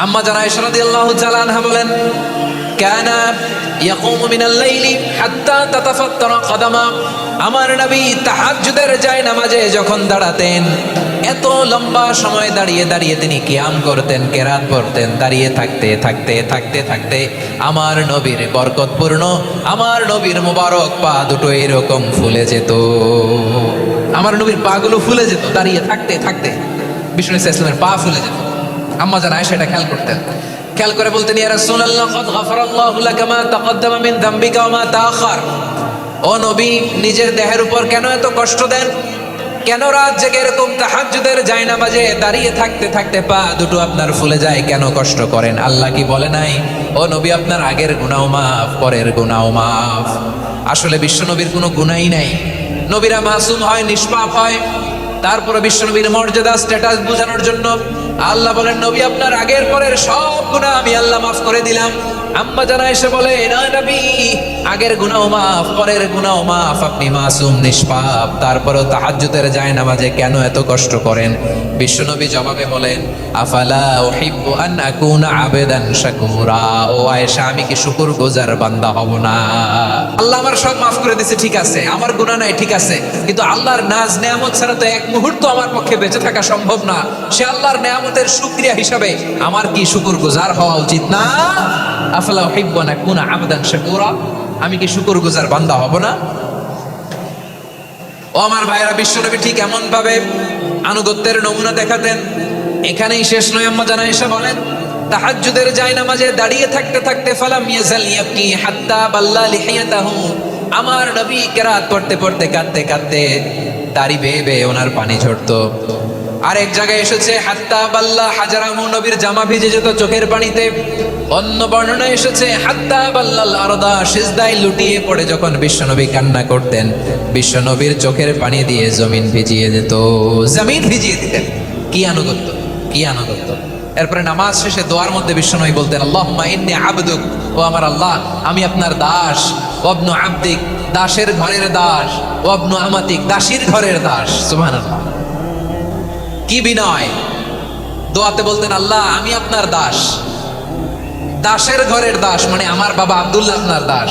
আম্মা জান আয়েশা রাদিয়াল্লাহু তাআলা আনহা বলেন, কানা ইয়াকুমু মিনাল লাইলি হাত্তা তাতাফাত্তারা কদামা। আমার নবী তাহাজ্জুদের জায়নামাজে যখন দাঁড়াতেন, এত লম্বা সময় দাঁড়িয়ে দাঁড়িয়ে তিনি কিয়াম করতেন, কেরাত পড়তেন। দাঁড়িয়ে থাকতে থাকতে থাকতে থাকতে আমার নবীর বরকতপূর্ণ, আমার নবীর মুবারক পা দুটো এরকম ফুলে যেত। আমার নবীর পা গুলো ফুলে যেত দাঁড়িয়ে থাকতে থাকতে। বিষ্ণু ইসলামের পা ফুলে যেত। আম্মা জান আয়েশা এটা খেয়াল করতেন। খেয়াল করে বলতেন, ইয়া রাসূলুল্লাহ কদ গফারাল্লাহু লাকা মা তাকদ্দামা মিন যামবিকা ওয়া মা তাআখার। ও নবী, নিজের দেহের উপর কেন এত কষ্ট দেন? কেন রাত জেগে এরকম তাহাজ্জুদের জায়নামাজে দাঁড়িয়ে থাকতে থাকতে পা দুটো আপনার ফুলে যায়? কেন কষ্ট করেন? আল্লাহ কি বলে নাই, ও নবী আপনার আগের গুনাহ মাফ, পরের গুনাহ মাফ? আসলে বিশ্ব নবীর কোনো গুনাহই নাই। নবীরা মাসুম হয়, নিষ্পাপ হয়। তারপরে বিশ্বনবীর মর্যাদা, স্ট্যাটাস বোঝানোর জন্য আল্লাহ বলেন, নবী আপনার আগের পরের সব গুনাহ আমি আল্লাহ মাফ করে দিলাম। আম্মা জান আয়েশা বলে, না নবী, আগের গুনাহ মাফ, পরের গুনাহ মাফ, আপনি মাসুম, নিষ্পাপ, তারপরেও তাহাজ্জুদের জায়নামাজে কেন এত কষ্ট করেন? বিশ্বনবী জবাবে বলেন, আফালা উহিব্বু আন আকুনা আবেদান শাকুরা। ও আয়েশা, আমি কি শুকরগুজার বান্দা হব না? আল্লাহ আমার সব মাফ করে দিয়েছে, ঠিক আছে, আমার গুনাহ নাই, ঠিক আছে, কিন্তু আল্লাহর নাজ নেয়ামত ছাড়া তো এক মুহূর্ত আমার পক্ষে বেঁচে থাকা সম্ভব না। সে আল্লাহর নেয়ামতের শুকরিয়া হিসাবে আমার কি শুকরগুজার হওয়া উচিত না? আফালা উহিব্বু আন আকুনা আবদান শাকুরা। আমি কি শুকরগুজার বান্দা হব না? ও আমার ভাইরা, বিশ্বনবী ঠিক এমন ভাবে আনুগত্যের নমুনা দেখাতেন। এখানেই শেষ নয়। আম্মা জান আয়েশা বলেন, তাহাজ্জুদের জায়নামাজে দাঁড়িয়ে থাকতে থাকতে ফালাম ইয়াজাল ইয়াবকি হাত্তা বাল্লা লিহিয়াতাহু। আমার নবী কেরাত পড়তে পড়তে কাঁদতে কাঁদতে দাড়ি বেয়ে বেয়ে ওনার পানি ঝরতো। আর এক জায়গায় এসেছে হাত্তা বাল্লা হাজারাহু, নবীর জামা ভিজে যেত চোখের পানিতে। অন্য বর্ণনায় এসেছে হাত্তা বাল্লাল আরদা, সিজদায় লুটিয়ে পড়ে যখন বিশ্বনবী কান্না করতেন, বিশ্বনবীর চোখের পানি দিয়ে জমিন ভিজিয়ে যেত, জমিন ভিজিয়ে দিতেন। কি আনুগত্য, কি আনুগত্য! এরপরে নামাজ শেষে দোয়ার মধ্যে বিশ্বনবী বলতেন, আল্লাহুম্মা ইন্নী আবদুক, ও আমার আল্লাহ, আমি আপনার দাস। ওয়াবনু আবদিক, দাসের ঘরের দাস। ওয়াবনু আমাতিক, দাসীর ঘরের দাস। সুবহানাল্লাহ, কি বিনয়! দোয়াতে বলতেন, আল্লাহ আমি আপনার দাস। দাসের ঘরের দাস মানে আমার বাবা আব্দুল্লাহ আপনার দাস।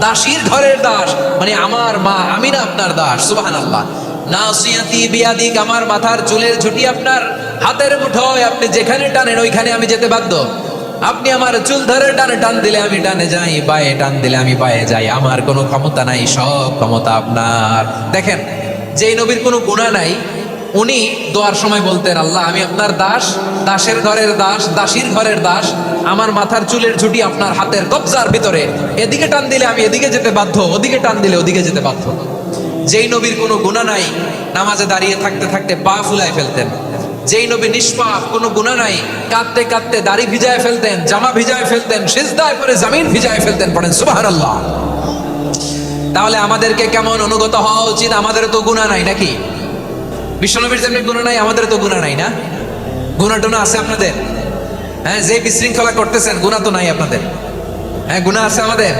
দাসীর ঘরের দাস মানে আমার মা আমিনা আপনার দাস। সুবহানাল্লাহ। নাসিয়াতি বিয়াদিক, আমার মাথার চুলের ঝুঁটি আপনার হাতের মুঠোয়, আপনি যেখানে টানেন ওইখানে আমি যেতে বাধ্য। আপনি আমার চুল ধরে ডানে টান দিলে আমি ডানে যাই, বায়ে টান দিলে আমি বায়ে যাই। আমার কোনো ক্ষমতা নাই, সব ক্ষমতা আপনার। দেখেন, যেই নবীর কোনো গুনাহ নাই, উনি দোয়ার সময় বলতেন, আল্লাহ আমি আপনার দাস, দাসের ঘরের দাস, দাসীর ঘরের দাস। আমার মাথার চুলের ঝুঁটি আপনার হাতের কবজার ভিতরে, এদিকে টান দিলে আমি এদিকে যেতে বাধ্য, ওদিকে টান দিলে ওদিকে যেতে বাধ্য। যেই নবীর কোনো গুনাহ নাই, নামাজে দাঁড়িয়ে থাকতে থাকতে পা ফুলায় ফেলতেন। যেই নবী নিষ্পাপ, কোনো গুনাহ নাই, কাঁদতে কাঁদতে দাড়ি ভিজায় ফেলতেন, জামা ভিজায় ফেলতেন, সিজদায় পড়ে জমিন ভিজায় ফেলতেন। পড়েন সুবহানাল্লাহ। তাহলে আমাদেরকে কেমন অনুগত হওয়া উচিত? আমাদের তো গুনাহ নাই নাকি? বিশ্বনবীর যেমনি গুনাহ নাই, আমাদের তো গুনাহ নাই না? গুনাহ টোনা আছে আপনাদের? হ্যাঁ, যে বিশৃঙ্খলা করতেছেন, গুনাহ তো নাই আপনাদের? হ্যাঁ, গুনাহ আছে আমাদের?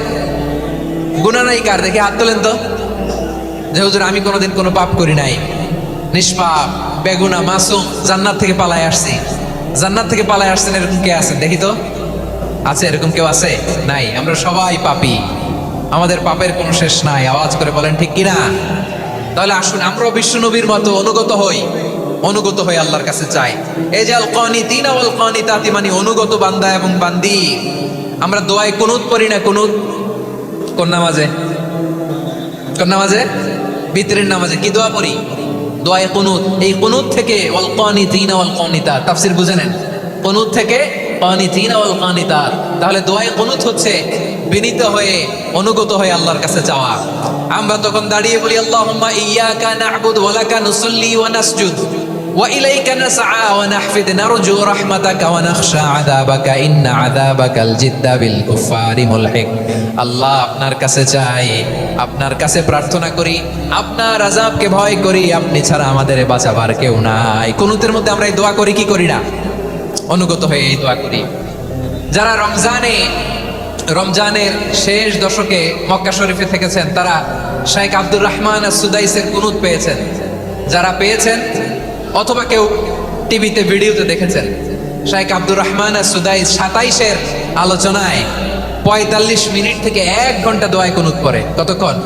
গুনাহ নাই কার? দেখে হাত তোলেন তো, যে হুজুর আমি কোনোদিন কোনো পাপ করি নাই, নিষ্পাপ, বেগুনা, মাসুম, জান্নাত থেকে পালায় আসছি। জান্নাত থেকে পালায় আসছেন, এরকম কে আছেন দেখি তো? আছে এরকম কেউ? আছে? নাই। আমরা সবাই পাপী, আমাদের পাপের কোনো শেষ নাই। আওয়াজ করে বলেন ঠিক কিনা? তাহলে আসুন আমরাও বিশ্বনবীর মতো অনুগত হই, অনুগত হয়ে আল্লাহর কাছে চাই। এই যে আল কানিতিনা ওয়াল কানিতাতি, মানে অনুগত বান্দা এবং বান্দি। আমরা দোয়ায় কুনুত পড়ি না? কুনুত কোন নামাজে? কোন নামাজে? বিতরের নামাজে কি দোয়া পড়ি? দোয়ায়ে কুনুত। এই কুনুত থেকে ওয়াল কানিতিনা ওয়াল কানিতাত, তাফসীর বুঝে নেন। কুনুত থেকে কানিতিনা ওয়াল কানিতাত। তাহলে দোয়ায়ে কুনুত হচ্ছে বিনীত হয়ে, অনুগত হয়ে আল্লাহর কাছে যাওয়া। আমরা তখন দাঁড়িয়ে বলি, আল্লাহুম্মা ইয়্যাকা না'বুদু ওয়া লাকা নুসাল্লি ওয়া নাসজুদ ওয়া ইলাইকা নাসআ ওয়া নাহফিদ নারজু রাহমাতাকা ওয়া নাখশা আযাবাকা ইন্না আযাবাকাল জিদ্দা বিল কুফারি মুলহিক। আল্লাহ আপনার কাছে চাই, আপনার কাছে প্রার্থনা করি, আপনার আযাবকে ভয় করি, আপনি ছাড়া আমাদের বাঁচাবার কেউ নাই। কুনুতের মধ্যে আমরা এই দোয়া করি কি করি না? অনুগত হয়ে এই দোয়া করি। যারা রমজানের শেষ দশকে মক্কা শরীফে থেকেছেন, তারা শেখ আব্দুর রহমান আস-সুদাইসের কুনুত পেয়েছেন। যারা পেয়েছেন অথবা কেউ টিভিতে ভিডিওতে দেখেছেন, শাইখ আব্দুর রহমান সুদাইস 27-এর আলোচনায় 45 মিনিট থেকে 1 ঘন্টা দোয়ায় কুনুত পড়ে। কতক্ষণ?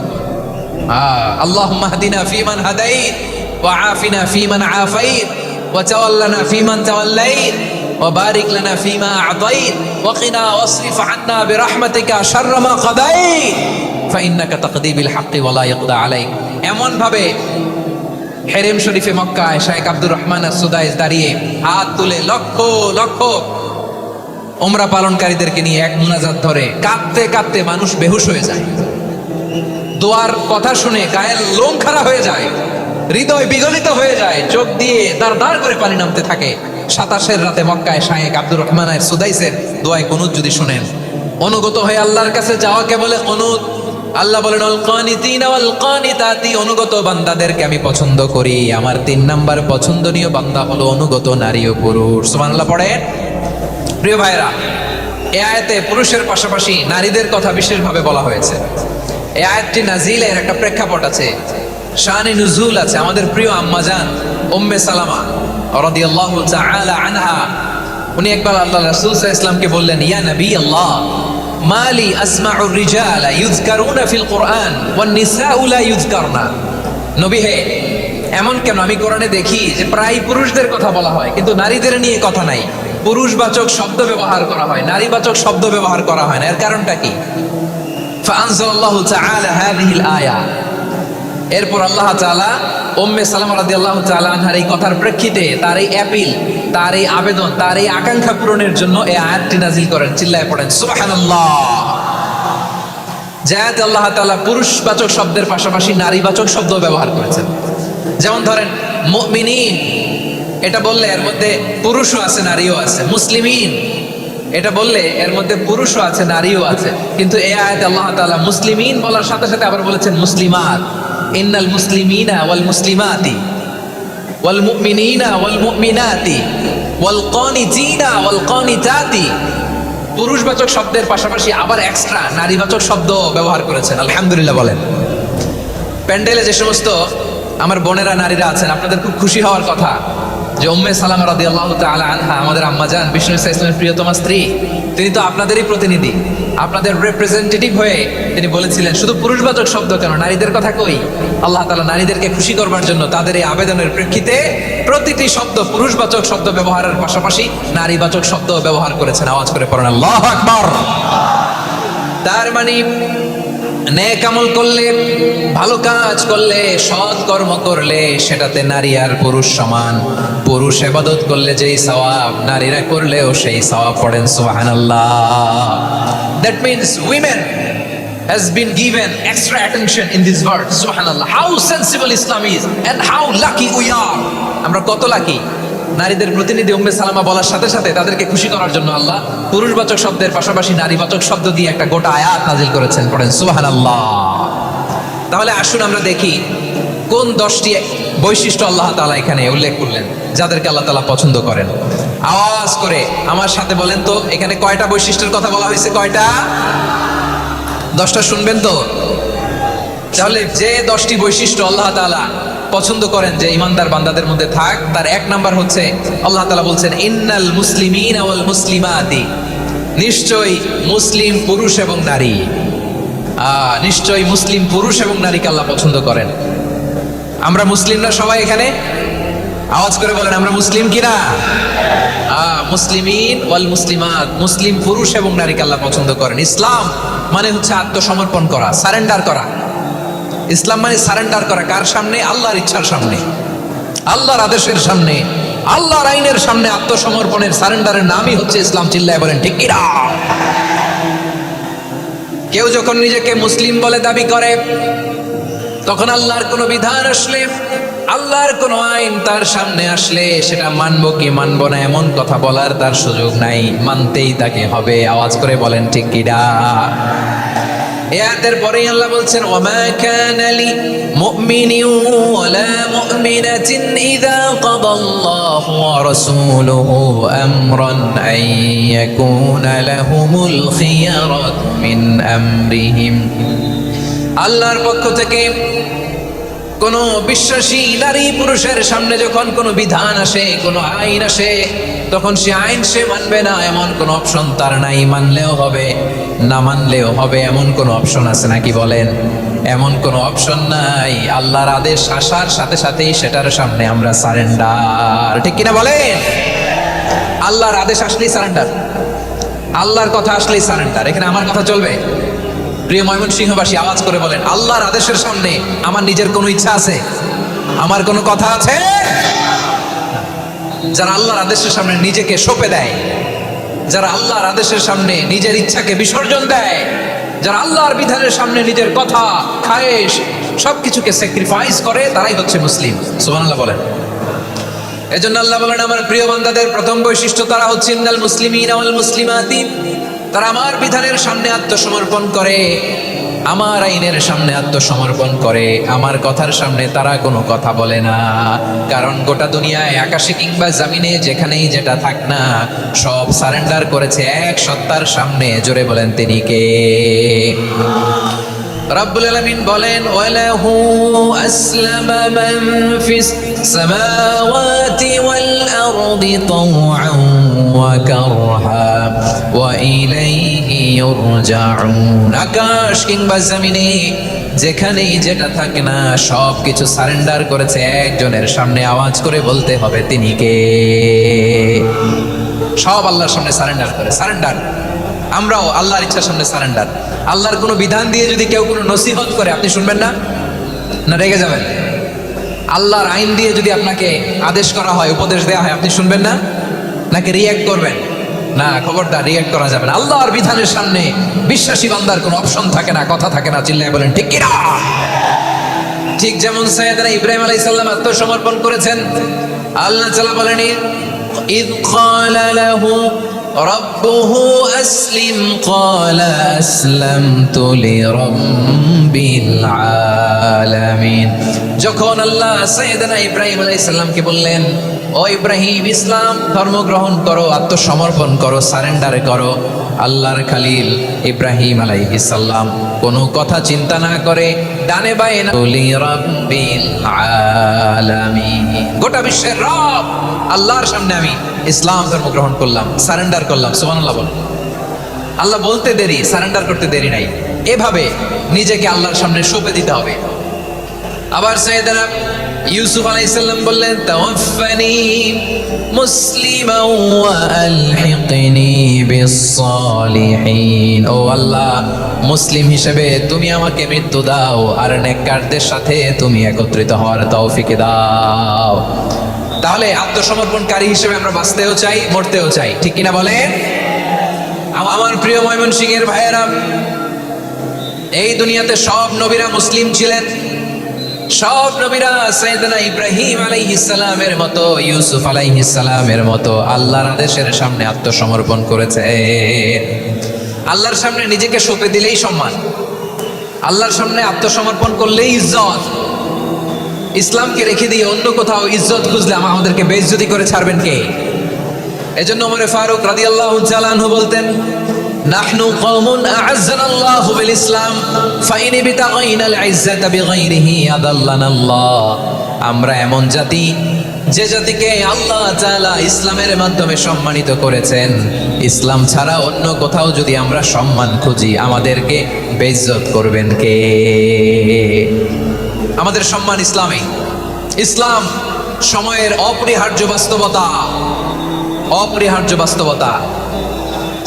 আল্লাহুম্মা হদিনা ফিমান হাদাইত ওয়া আফিনা ফিমান আফাইত ওয়া তাওয়াল্লানা ফিমান তাওয়াল্লাইত ওয়া বারিক লানা ফিমা আ'তাইত ওয়া কিনা ওয়াসরিফ আন্না বিরহমাতিকা শাররা মা কাদাইত ফাইন্নাকা তাকদি বিল হাক্কি ওয়া লা ইয়াকদা আলাইক। এমন ভাবে হেরেম শরীফে মক্কায় শাইখ আব্দুর রহমান সুদাইস দাঁড়িয়ে হাত তুলে লক্ষ লক্ষ উমরা পালনকারীদেরকে নিয়ে এক মুনাজাত ধরে কাঁদতে কাঁদতে মানুষ বেহুশ হয়ে যায়। দোয়ার কথা শুনে গায়ের লোম খাড়া হয়ে যায়, হৃদয় বিগলিত হয়ে যায়, চোখ দিয়ে দাঁড় দাঁড় করে পানি নামতে থাকে। 27-এর রাতে মক্কায় শাইখ আব্দুর রহমান সুদাইসের দোয়ায় কুনুত যদি শুনেন, অনুগত হয়ে আল্লাহর কাছে যাওয়াকে বলে কুনুত। আল্লাহ বলেন আল কানিতিনা ওয়াল কানিতাতি, অনুগত বান্দাদেরকে আমি পছন্দ করি। আমার 3 নাম্বার পছন্দনীয় বান্দা হলো অনুগত নারী ও পুরুষ। সুবহানাল্লাহ পড়েন। প্রিয় ভাইরা, এই আয়াতে পুরুষের পাশাপাশি নারীদের কথা বিশেষভাবে বলা হয়েছে। এই আয়াতটি নাজিলের একটা প্রেক্ষাপট আছে, শানে নুজুল আছে। আমাদের প্রিয় আম্মা জান উম্মে সালামা রাদিয়াল্লাহু তাআলা আনহা, উনি একবার আল্লাহ রাসূল সাল্লাল্লাহু আলাইহি ওয়াসাল্লামকে বললেন, ইয়া নবী আল্লাহ, মালি আসমাউ রিজালা ইউযকারুনা ফিল কুরআন ওয়ান নিসাউ লা ইউযকারনা। নবী হে, এমন কেন আমি কোরআনে দেখি যে প্রায় পুরুষদের কথা বলা হয় কিন্তু নারীদের নিয়ে কথা নাই, পুরুষবাচক শব্দ ব্যবহার করা হয়, নারীবাচক শব্দ ব্যবহার করা হয় না। এর কারণটা কি? ফাআনজালাল্লাহু তাআলা হাযিহিল আয়া। এরপর আল্লাহ তাআলা উম্মে সালামা রাদিয়াল্লাহু তাআলা আনহার এই কথার প্রেক্ষিতে তার এই অ্যাপিল, তার এই আবেদন, তার এই আকাঙ্ক্ষা পূরণের জন্য এই আয়াতটি নাজিল করেন। চিল্লায় পড়েন সুবহানাল্লাহ। যাতে আল্লাহ তাআলা পুরুষবাচক শব্দের পাশাপাশি নারীবাচক শব্দ ব্যবহার করেছেন। যেমন ধরেন মুমিনিন, এটা বললে এর মধ্যে পুরুষও আছে নারীও আছে। মুসলিমিন, এটা বললে এর মধ্যে পুরুষও আছে নারীও আছে। কিন্তু এই আয়াতে আল্লাহ তাআলা মুসলিমিন বলার সাথে সাথে আবার বলেছেন মুসলিমাত। ইন্নাল মুসলিমিনা ওয়াল মুসলিমাতি ওয়াল মুমিনিনা ওয়াল মুমিনাতি ওয়াল কানিতিনা ওয়াল কানিতাতি। পুরুষবাচক শব্দের পাশাপাশি আবার এক্সট্রা নারীবাচক শব্দ ব্যবহার করেছেন। আলহামদুলিল্লাহ বলেন। প্যান্ডেলে যে সমস্ত আমার বোনেরা নারীরা আছেন, আপনাদের খুব খুশি হওয়ার কথা যে উম্মে সালামা রাদিয়াল্লাহু তাআলা আনহা, আমাদের আম্মা জান বিষ্ণু ইসলামের প্রিয়তমা স্ত্রী, তিনি তো আপনাদেরই প্রতিনিধি, আপনাদের রিপ্রেজেন্টেটিভ হয়ে তিনি বলেছিলেন শুধু পুরুষবাচক শব্দ কেন, নারীদের কথা কই। আল্লাহ তাআলা নারীদেরকে খুশি করবার জন্য তাদের এই আবেদনের প্রেক্ষিতে প্রতিটি শব্দ পুরুষবাচক শব্দ ব্যবহারের পাশাপাশি নারীবাচক শব্দ ব্যবহার করেছেন। আওয়াজ করে পড়েন আল্লাহু আকবার। তার মানে নেক আমল করলে, ভালো কাজ করলে, সৎ কর্ম করলে সেটাতে নারী আর পুরুষ সমান। পুরুষ ইবাদত করলে যেই সওয়াব, নারীরা করলেও সেই সওয়াব। পড়েন সুবহানাল্লাহ। That means women has been given extra attention in this verse. Subhanallah. How sensible Islam is and how lucky we are. আমরা কত লাকি। নারীদের প্রতিনিধি উম্মে সালামা বলার সাথে সাথে তাদেরকে খুশি করার জন্য আল্লাহ পুরুষবাচক শব্দের পাশাপাশি নারীবাচক শব্দ দিয়ে একটা গোটা আয়াত নাজিল করেছেন। পড়েন সুবহানাল্লাহ। তাহলে আসুন আমরা দেখি কোন 10টি বৈশিষ্ট্য আল্লাহ তাআলা এখানে উল্লেখ করলেন যাদেরকে আল্লাহ তাআলা পছন্দ করেন। আওয়াজ করে আমার সাথে বলেন তো, এখানে কয়টা বৈশিষ্ট্যের কথা বলা হয়েছে? কয়টা? 10টা শুনবেন তো? তাহলে যে 10টি বৈশিষ্ট্য আল্লাহ তাআলা পছন্দ করেন যে ইমানদার বান্দাদের মধ্যে থাক, তার 1 নাম্বার হচ্ছে আল্লাহ তাআলা বলছেন ইন্নাল মুসলিমিনা ওয়াল মুসলিমাতি, নিশ্চয়ই মুসলিম পুরুষ এবং নারী। নিশ্চয়ই মুসলিম পুরুষ এবং নারীকে আল্লাহ পছন্দ করেন। আমরা মুসলিমরা সবাই এখানে আওয়াজ করে বলেন আমরা মুসলিম কিনা? মুসলিমিন ওয়াল মুসলিমাত, মুসলিম পুরুষ এবং নারীকে আল্লাহ পছন্দ করেন। ইসলাম মানে হচ্ছে আত্মসমর্পণ করা, সারেন্ডার করা। ইসলাম মানে সারেন্ডার করা কার সামনে? আল্লাহর ইচ্ছার সামনে, আল্লাহর আদেশের সামনে, আল্লাহর আইনের সামনে আত্মসমর্পণের সারেন্ডারের নামই হচ্ছে ইসলাম। চিল্লায় বলেন ঠিক কিনা? কেউ যখন নিজেকে মুসলিম বলে দাবি করে, তখন আল্লাহর কোনো বিধান আসলে, আল্লাহর কোনো আইন তার সামনে আসলে সেটা মানবো কি মানবো না এমন কথা বলার তার সুযোগ নাই, মানতেই তাকে হবে। আওয়াজ করে বলেন ঠিক কিনা? আয়াতের পরেই আল্লাহ বলছেন ওয়ামা কানা লি মুমিনিন ওয়ালা মুমিনাতিন ইযা কাদাল্লাহু ওয়া রাসূলুহু আমরান আন ইয়াকুনা লাহুমুল খিয়ারাতু মিন আমরিহিম। আল্লাহর পক্ষ থেকে কোনো বিশ্বাসী নারী পুরুষের সামনে যখন কোনো বিধান আসে, কোনো আইন আসে, তখন সে আইন সে মানবে না এমন কোনো অপশন তার নাই। মানলেও হবে, না মানলেও হবে, এমন কোনো অপশন আছে নাকি বলেন? এমন কোনো অপশন নাই। আল্লাহর আদেশ আসার সাথে সাথেই সেটার সামনে আমরা সারেন্ডার। ঠিক কিনা বলেন? আল্লাহর আদেশ আসলেই সারেন্ডার, আল্লাহর কথা আসলেই সারেন্ডার। এখানে আমার কথা চলবে? প্রিয় ময়মনসিংহবাসী, আওয়াজ করে বলেন, আল্লাহর আদেশের সামনে আমার নিজের কোনো ইচ্ছা আছে? আমার কোনো কথা আছে? যারা আল্লাহর আদেশের সামনে নিজেকে সঁপে দেয়, যারা আল্লাহর আদেশের সামনে নিজের ইচ্ছাকে বিসর্জন দেয়, যারা আল্লাহর বিধানের সামনে নিজের কথা, খায়েশ সবকিছুকে স্যাক্রিফাইস করে, তারাই হচ্ছে মুসলিম। সুবহানাল্লাহ বলেন। এজন্য আল্লাহ বলেন, আমার প্রিয় বান্দাদের প্রথম বৈশিষ্ট্য তারা হচ্ছে ইন্নাল মুসলিমিনা ওয়াল মুসলিমাতি, তারা আমার বিধানের সামনে আত্মসমর্পণ করে, আমার আইনের সামনে আত্মসমর্পণ করে, আমার কথার সামনে তারা কোনো কথা বলে না। কারণ গোটা দুনিয়ায় আকাশে কিংবা জমিনে যেখানেই যেটা থাক না, সব সারেন্ডার করেছে এক সত্তার সামনে। জোরে বলেন, তিনি কে? রব্বুল আলামিন বলেন, ওয়ালাহু আসলামা মান ফিস সামাওয়াতি ওয়াল আরদি তাওআন ওয়া কারহা ওয়া ইলাইহি ইউরজাউন। আকাশ কিংবা জমিনে যেখানেই যেটা থাকে না, সব কিছু সারেন্ডার করেছে একজনের সামনে। আওয়াজ করে বলতে হবে, তিনি কে? সব আল্লাহর সামনে সারেন্ডার করে। সারেন্ডার। আমরাও আল্লাহর ইচ্ছার সামনে সারেন্ডার। আল্লাহর কোনো বিধান দিয়ে যদি কেউ কোনো নসিহত করে, আপনি শুনবেন না? না রেগে যাবেন? আল্লাহর আইন দিয়ে যদি আপনাকে আদেশ করা হয়, উপদেশ দেওয়া হয়, আপনি শুনবেন না? নাকি রিয়্যাক্ট করবেন? না, খবরদার রিয়্যাক্ট করা যাবে না। আল্লাহর বিধানের সামনে বিশ্বাসী বান্দার কোনো অপশন থাকে না, কথা থাকে না। চিল্লায় বলেন, ঠিক কিনা? ঠিক যেমন সাইয়েদনা ইব্রাহিম আলাইহিস সালাম আত্মসমর্পণ করেছেন। আল্লাহ তাআলা বলেন, ইয ক্বালা লাহু রাব্বুহু আসলিম ক্বালা আসলামতু লিরাব্বিল আলামিন। যখন আল্লাহ সাইয়েদনা ইব্রাহিম আলাইহিস সালামকে বললেন, ও ইব্রাহিম, ইসলাম ধর্ম গ্রহণ করো, আত্মসমর্পণ করো, সারেন্ডার করো, আল্লাহর খালিল ইব্রাহিম আলাইহিস সালাম কোনো কথা চিন্তা না করে ডানে বায়ে না, লিরাব্বিল আলামিন, গোটা বিশ্বের রব আল্লাহর সামনে আমি ইসলাম ধর্ম গ্রহণ করলাম, সারেন্ডার করলাম। সুবহানাল্লাহ বল। আল্লাহ বলতে দেরি, সারেন্ডার করতে দেরি নাই। এভাবে নিজেকে আল্লাহর সামনে সঁপে দিতে হবে। আবার সাইয়েদনা ইউসুফ আলাইহিস সালাম বললেন, তাওয়াফফানি মুসলিমান ওয়া আলহিকনি বিস-সালিহিন। ও আল্লাহ, মুসলিম হিসেবে তুমি আমাকে মৃত্যু দাও, আর নেককারদের সাথে তুমি একত্রিত হওয়ার তৌফিক দাও। তাহলে আত্মসমর্পণকারী হিসেবে আমরা বাঁচতেও চাই, মরতেও চাই। ঠিক কিনা বলেন? আমার প্রিয় ময়মনসিংহের ভাইয়েরা, এই দুনিয়াতে সব নবীরা মুসলিম ছিলেন। সব নবীরা সাইয়েদনা ইব্রাহিম আলাইহিস সালামের মতো, ইউসুফ আলাইহিস সালামের মতো আল্লাহর আদেশের সামনে আত্মসমর্পণ করেছে। আল্লাহর সামনে নিজেকে সঁপে দিলেই সম্মান, আল্লাহর সামনে আত্মসমর্পণ করলেই ইজ্জত। ইসলামকে রেখে দিয়ে অন্য কোথাও ইজ্জত খুঁজলে আমাদেরকে বেইজ্জতি করে ছাড়বেন কে? এজন্য ওমর ফারুক রাদিয়াল্লাহু তাআলা আনহু বলতেন, নাহনু কওমুন আ'আজ্জানাল্লাহু বিল ইসলাম ফাইন বিতাগাইনাল ইজ্জাতা বিগাইরিহি আদাল্লানাল্লাহ। আমরা এমন জাতি, যে জাতিকে আল্লাহ তাআলা ইসলামের মাধ্যমে সম্মানিত করেছেন। ইসলাম ছাড়া অন্য কোথাও যদি আমরা সম্মান খুঁজি, আমাদেরকে বেইজ্জত করবেন কে? আমাদের সম্মান ইসলামে। ইসলাম সময়ের অপরিহার্য বাস্তবতা, অপরিহার্য বাস্তবতা।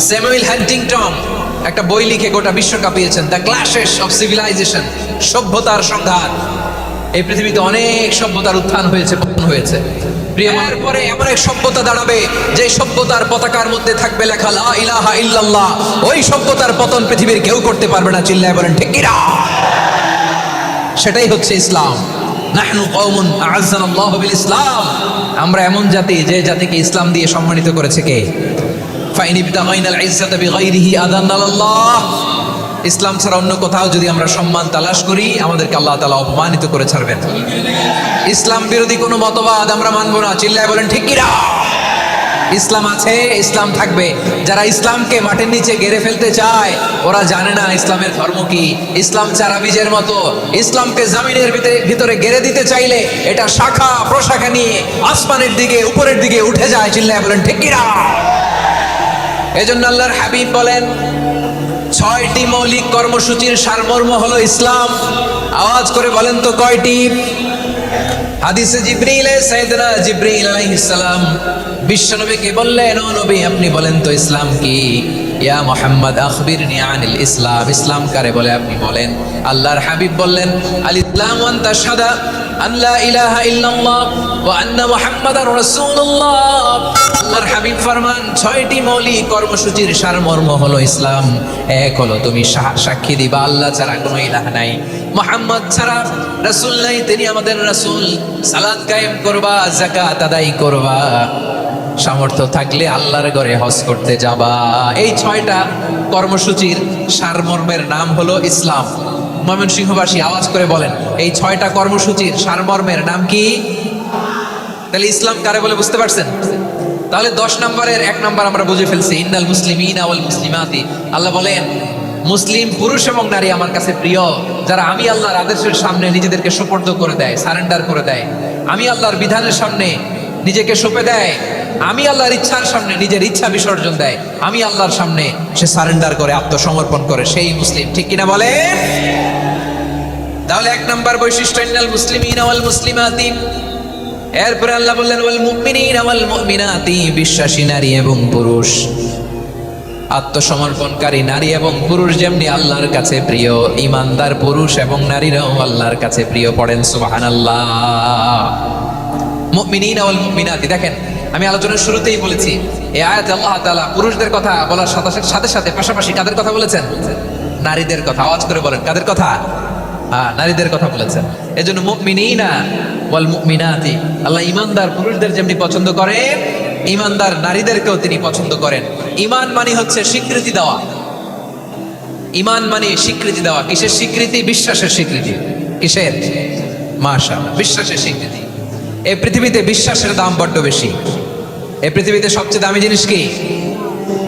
স্যামুয়েল হান্টিংটন একটা বই লিখে গোটা বিশ্ব কাঁপিয়েছেন, দ্য ক্ল্যাশেস অফ সিভিলাইজেশন, সভ্যতার সংঘাত। এই পৃথিবীতে অনেক সভ্যতার উত্থান হয়েছে, পতন হয়েছে। প্রিয়মার পরে এমন এক সভ্যতা দাঁড়াবে, যে সভ্যতার পতাকার মধ্যে থাকবে লেখা লা ইলাহা ইল্লাল্লাহ। ওই সভ্যতার পতন পৃথিবীর কেউ করতে পারবে না। চিল্লায় বলেন, ঠিক কিনা? সেটাই হচ্ছে ইসলাম। নাহনু কওমুন আ'আজ্জানাল্লাহু বিল ইসলাম। আমরা এমন জাতি, যে জাতিকে ইসলাম দিয়ে সম্মানিত করেছে কে? ফাইন ইবতাগাইনাল ইজ্জাতা বিগাইরিহি আদাল্লানাল্লাহ। ইসলাম ছাড়া অন্য কোথাও যদি আমরা সম্মান তালাশ করি, আমাদেরকে আল্লাহ তাআলা অপমানিত করে ছাড়বেন। ইসলাম বিরোধী কোনো মতবাদ আমরা মানব না। চিল্লায় বলেন, ঠিক কিনা? ইসলাম আছে, ইসলাম থাকবে। যারা ইসলামকে মাটির নিচে গেড়ে ফেলতে চায় ওরা জানে না ইসলামের ধর্ম কি। ইসলাম চারা বীজের মতো, ইসলামকে জমিনের ভিতরে গেড়ে দিতে চাইলে এটা শাখা প্রশাখা নিয়ে আসমানের দিকে উপরের দিকে উঠে যায়। চিল্লায় বলেন ঠিক কিনা? এজন্য আল্লাহর হাবিব বলেন 6টি মৌলিক কর্মসূচির সারমর্ম হলো ইসলাম। আওয়াজ করে বলেন তো কয়টি? হাদিসে সাইয়েদনা জিবরিল আলাইহিস সালাম বিশ্বনবীকে বললেন, ও নবী আপনি বলেন তো ইসলাম কি? ইয়া মুহাম্মদ আখবিরনি আনিল ইসলাম, ইসলাম কারে বলে আপনি বলেন। আল্লাহর হাবিব বললেন, আল ইসলামু আন তাশহাদা আন লা ইলাহা ইল্লাল্লাহ ওয়া আন্না মুহাম্মাদার রাসূলুল্লাহ। আল্লাহর হাবিব ফরমান 6টি মৌলিক কর্মসূচির সারমর্ম হলো ইসলাম। এক হলো তুমি সাক্ষী দিবা আল্লাহ ছাড়া কোনো ইলাহ নাই, মুহাম্মদ ছাড়া রাসূল নাই, তিনি আমাদের রাসূল। সালাত কায়েম করবা, যাকাত আদায় করবা, সামর্থ্য থাকলে আল্লাহর ঘরে হজ করতে যাবা। এই 6টা কর্মসূচির সারমর্মের নাম হলো ইসলাম। ময়মনসিংহবাসী আওয়াজ করে বলেন, এই 6টা কর্মসূচির সারমর্মের নাম কি? তাহলে ইসলাম কারে বলে বুঝতে পারছেন? তাহলে 10 নম্বরের 1 নম্বর আমরা বুঝে ফেলছি, ইন্নাল মুসলিমিনা ওয়াল মুসলিমাতি। আল্লাহ বলেন মুসলিম পুরুষ এবং নারী আমার কাছে প্রিয়, যারা আমি আল্লাহর আদেশের সামনে নিজেদেরকে সুপর্দ করে দেয়, সারেন্ডার করে দেয়, আমি আল্লাহর বিধানের সামনে নিজেকে সঁপে দেয়, আমি আল্লাহর ইচ্ছার সামনে নিজের ইচ্ছা বিসর্জন দেয়, আমি আল্লাহর সামনে সে সারেন্ডার করে আত্মসমর্পণ করে, সেই মুসলিম। ঠিক কিনা বলে? তাহলে 1 নম্বর বৈশিষ্ট্য ইন্নাল মুসলিমিনা ওয়াল মুসলিমাতি। এরপরে আল্লাহ বললেন ওয়াল মুমিনিনা ওয়াল মুমিনাতি, বিশ্বাসী নারী এবং পুরুষ, আত্মসমর্পণকারী নারী এবং পুরুষ যেমনি আল্লাহর কাছে প্রিয়, ইমানদার পুরুষ এবং নারীরাও আল্লাহর কাছে প্রিয়। পড়েন সুবহানাল্লাহ। মুমিনিনা ওয়াল মুমিনাতি, দেখেন আমি আলোচনার শুরুতেই বলেছি এই আয়াতে আল্লাহ তাআলা পুরুষদের কথা বলার সাথে সাথে পাশাপাশি কাদের কথা বলেছেন? নারীদের কথা। আওয়াজ করে বলেন কাদের কথা? নারীদের কথা বলেছেন। এজন্য মুমিনিনা ওয়াল মুমিনাতি, আল্লাহ ইমানদার পুরুষদের যেমনি পছন্দ করেন, ইমানদার নারীদেরকেও তিনি পছন্দ করেন। ঈমান মানে হচ্ছে স্বীকৃতি দেওয়া। ঈমান মানে স্বীকৃতি দেওয়া। কিসের স্বীকৃতি? বিশ্বাসের স্বীকৃতি। কিসের? মাশাআল্লাহ, বিশ্বাসের স্বীকৃতি। এই পৃথিবীতে বিশ্বাসের দাম বড্ড বেশি। এই পৃথিবীতে সবচেয়ে দামি জিনিস কি?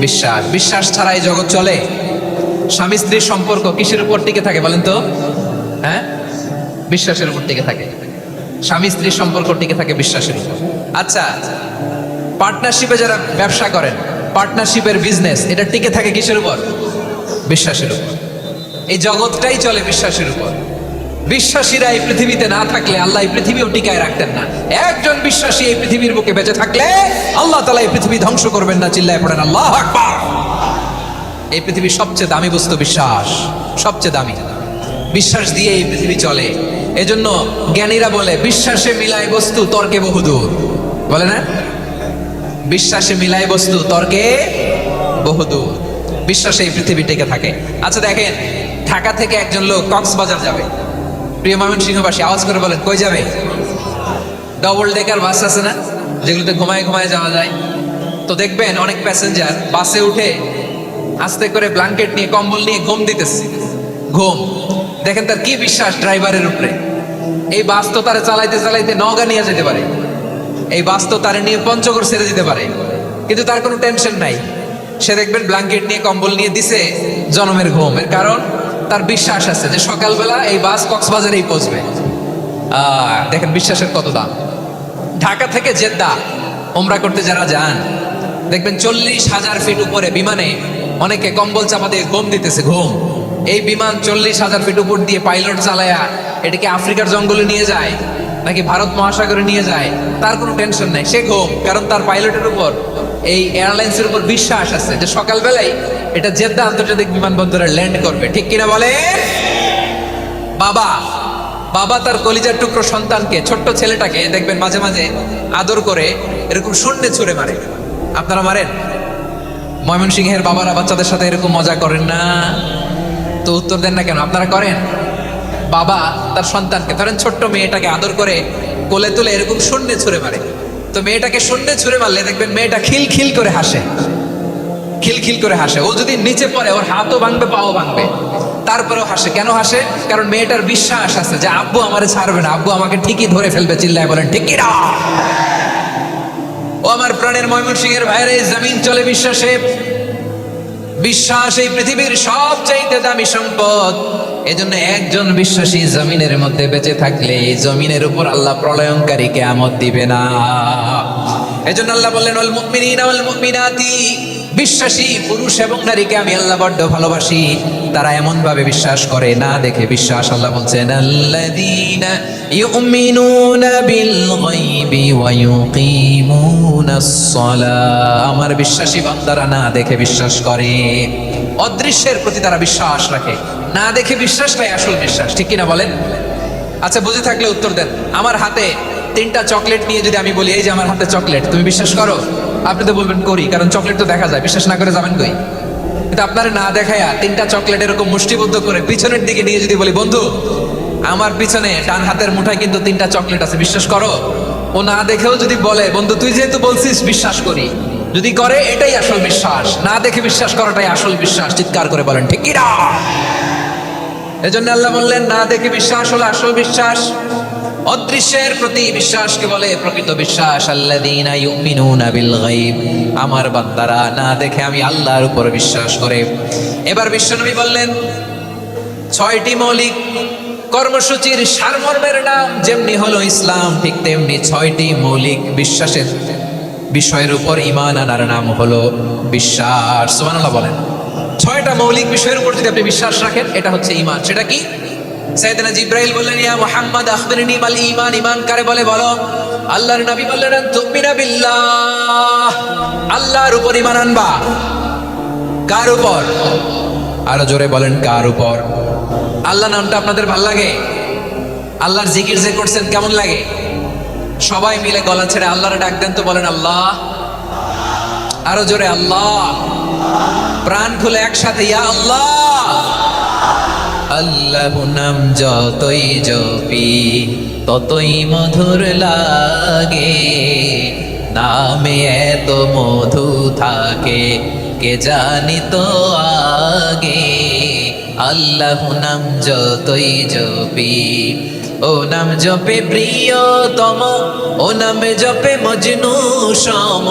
বিশ্বাস। বিশ্বাস ছাড়া এই জগৎ চলে? স্বামী স্ত্রীর সম্পর্ক কিসের উপর টিকে থাকে বলেন তো? হ্যাঁ, বিশ্বাসের উপর টিকে থাকে। স্বামী স্ত্রীর সম্পর্ক টিকে থাকে বিশ্বাসের উপর। আচ্ছা, পার্টনারশিপে যারা ব্যবসা করেন, পার্টনারশিপের বিজনেস, এটা টিকে থাকে কিসের উপর? বিশ্বাসের উপর। এই জগৎটাই চলে বিশ্বাসের উপর। বিশ্বাসীরা এই পৃথিবীতে না থাকলে আল্লাহ এই পৃথিবীও টিকায় রাখতেন না। একজন বিশ্বাসী এই পৃথিবীর বুকে বেঁচে থাকলে আল্লাহ তাআলা এই পৃথিবী ধ্বংস করবেন না। চিল্লায় পড়েন আল্লাহু আকবার। এই পৃথিবীর সবচেয়ে দামি বস্তু বিশ্বাস, সবচেয়ে দামি। বিশ্বাস দিয়ে এই পৃথিবী চলে। এজন্য জ্ঞানীরা বলে বিশ্বাসে মিলায় বস্তু, তর্কে বহুদূর। বলে না? বিশ্বাসে মিলায় বস্তু, তর্কে বহুদূর। বিশ্বাসে এই পৃথিবী টিকে থাকে। আচ্ছা দেখেন, ঢাকা থেকে একজন লোক কক্সবাজার যাবে। প্রিয় ময়মনসিংহবাসী আওয়াজ করে বলেন কই যাবে? ডবল ডেকার বাস আছে না, যেগুলোতে ঘুমায় ঘুমায় যাওয়া যায়। তো দেখবেন অনেক প্যাসেঞ্জার বাসে উঠে আস্তে করে ব্ল্যাঙ্কেট নিয়ে, কম্বল নিয়ে ঘুম দিতেছে। ঘুম দেখেন তার কি বিশ্বাস ড্রাইভারের উপরে। এই বাস তো তারা চালাইতে চালাইতে নওগাঁ নিয়ে যেতে পারে, এই বাস তো তারা নিয়ে পঞ্চগড় ছেড়ে দিতে পারে, কিন্তু তার কোনো টেনশন নাই। সে দেখবেন ব্ল্যাঙ্কেট নিয়ে, কম্বল নিয়ে দিছে জনমের ঘুম। এর কারণ তার বিশ্বাস আছে যে সকালবেলা এই বাস কক্সবাজারেই পৌঁছবে। দেখেন বিশ্বাসের কত দাম। ঢাকা থেকে জেদ্দা ওমরা করতে যারা যান, দেখবেন 40,000 ফিট উপরে বিমানে অনেকে কম্বল চাপা দিয়ে ঘুম দিতেছে। ঘুম। এই বিমান 40,000 ফিট উপর দিয়ে পাইলট চালায়া এটাকে আফ্রিকার জঙ্গলে নিয়ে যায় নাকি ভারত মহাসাগরে নিয়ে যায়, তার কোনো টেনশন নাই। সে ঘুম, কারণ তার পাইলটের উপর, এই এয়ারলাইন্সের উপর বিশ্বাস আছে যে সকালবেলায় এটা জেদ্দা আন্তর্জাতিক বিমানবন্দরে ল্যান্ড করবে। ঠিক কিনা বলে? বাবা বাবা তার কলিজার টুকরো সন্তানকে, ছোট্ট ছেলেটাকে দেখবেন মাঝে মাঝে আদর করে এরকম শূন্যে ছুঁড়ে মারে। আপনারা মারেন? ময়মনসিংহের বাবারা বাচ্চাদের সাথে এরকম মজা করেন না? তো উত্তর দেন না কেন? আপনারা করেন? বাবা তার সন্তানকে, ধরেন ছোট্ট মেয়েটাকে আদর করে কোলে তুলে এরকম শূন্যে ছুঁড়ে মারে। তো মেয়েটাকে শূন্যে ছুঁড়ে মারলে দেখবেন মেয়েটা খিলখিল করে হাসে, খিলখিল করে হাসে। ও যদি নিচে পড়ে ওর হাতও ভাঙবে, পাও ভাঙবে, তারপরেও হাসে। কেন হাসে? কারণ মেয়েটার বিশ্বাস আছে যে আব্বু আমারে ছাড়বে না, আব্বু আমাকে ঠিকই ধরে ফেলবে। চিল্লায় বলেন ঠিক কিনা? ও আমার প্রাণ বর্তমানের ময়মনসিংহের বাইরে জমিন চলে বিশ্বাসে। বিশ্বাস এই পৃথিবীর সবচাইতে দামি সম্পদ। এজন্য একজন বিশ্বাসী জমিনের মধ্যে বেঁচে থাকলে এই জমিনের উপর আল্লাহ প্রলয়ঙ্কারী কিয়ামত দিবে না। এজন্য আল্লাহ বললেন ওয়াল মুমিনিনা ওয়াল মুমিনাতি, বিশ্বাসী পুরুষ এবং নারীকে আমি আল্লাহ বড্ড ভালোবাসি। তারা এমন ভাবে বিশ্বাস করে না দেখে বিশ্বাস। আল্লাহ বলছেন আল্লাযীনা ইউমিনুনা বিল গায়বি ওয়া ইউকিমুনাস সালাহ, আমার বিশ্বাসী বান্দারা না দেখে বিশ্বাস করে। অদৃশ্যের প্রতি তারা বিশ্বাস রাখে, না দেখে বিশ্বাসটাই আসল বিশ্বাস। ঠিক কিনা বলেন? আচ্ছা, বুঝে থাকলে উত্তর দেন। আমার হাতে 3টা চকলেট নিয়ে যদি আমি বলি এই যে আমার হাতে চকলেট, তুমি বিশ্বাস করো? আপনি তো বলবেন করি, কারণ চকলেট তো দেখা যায়। বিশ্বাস না করে যাবেন কই? কিন্তু আপনারা না দেখায়া 3টা চকলেট এরকম মুষ্টিবদ্ধ করে পিছনের দিকে নিয়ে যদি বলি বন্ধু আমার পিছনে ডান হাতের মুঠায় কিন্তু 3টা চকলেট আছে, বিশ্বাস করো? ও না দেখেও যদি বলে বন্ধু তুই যেহেতু বলছিস বিশ্বাস করি, যদি করে এটাই আসল বিশ্বাস। না দেখে বিশ্বাস করাটাই আসল বিশ্বাস। চিৎকার করে বলেন ঠিক কিনা? এজন্য আল্লাহ বললেন না দেখে বিশ্বাস হলো আসল বিশ্বাস। অদৃশ্যের প্রতি বিশ্বাসকে বলে প্রকৃত বিশ্বাস। আল্লাযীনা ইউমিনুনা বিল গায়ব, আমার বান্দারা না দেখে আমি আল্লাহর উপর বিশ্বাস করে। এবার বিশ্বনবী বললেন 6টি মৌলিক কর্মসূচির সারমর্মের নাম যেমনি হলো ইসলাম, ঠিক তেমনি 6টি মৌলিক বিশ্বাসের বিষয়ের উপর ঈমান আনার নাম হলো বিশ্বাস। সুবহানাল্লাহ বলেন। 6টা মৌলিক বিষয়ের উপর যদি আপনি বিশ্বাস রাখেন এটা হচ্ছে ঈমান। সেটা কি? সাইয়েদনা জিবরাইল বললেন ইয়া মুহাম্মদ আখবিরনি মাল ঈমান, ঈমান কারে বলে বলো। আল্লাহর নবী বললেন তুমিনা বিল্লাহ, আল্লাহর উপর ঈমান আনবা। কার উপর? আরো জোরে বলেন কার উপর? আল্লাহ নামটা আপনাদের ভালো লাগে? আল্লাহর জিকির যে করছেন কেমন লাগে? সবাই মিলে গলা ছেড়ে আল্লাহর ডাক দেন তো, বলেন আল্লাহ। আরো জোরে আল্লাহ। প্রাণ খুলে একসাথে ইয়া আল্লাহ। আল্লাহ নাম যতই জপি ততই মধুর লাগে, নামে এত মধু থাকে কে জানি তো আগে। আল্লাহ নাম যতই জপি, ও নাম জপে প্রিয়তম, ও নামে জপে মজনু সম,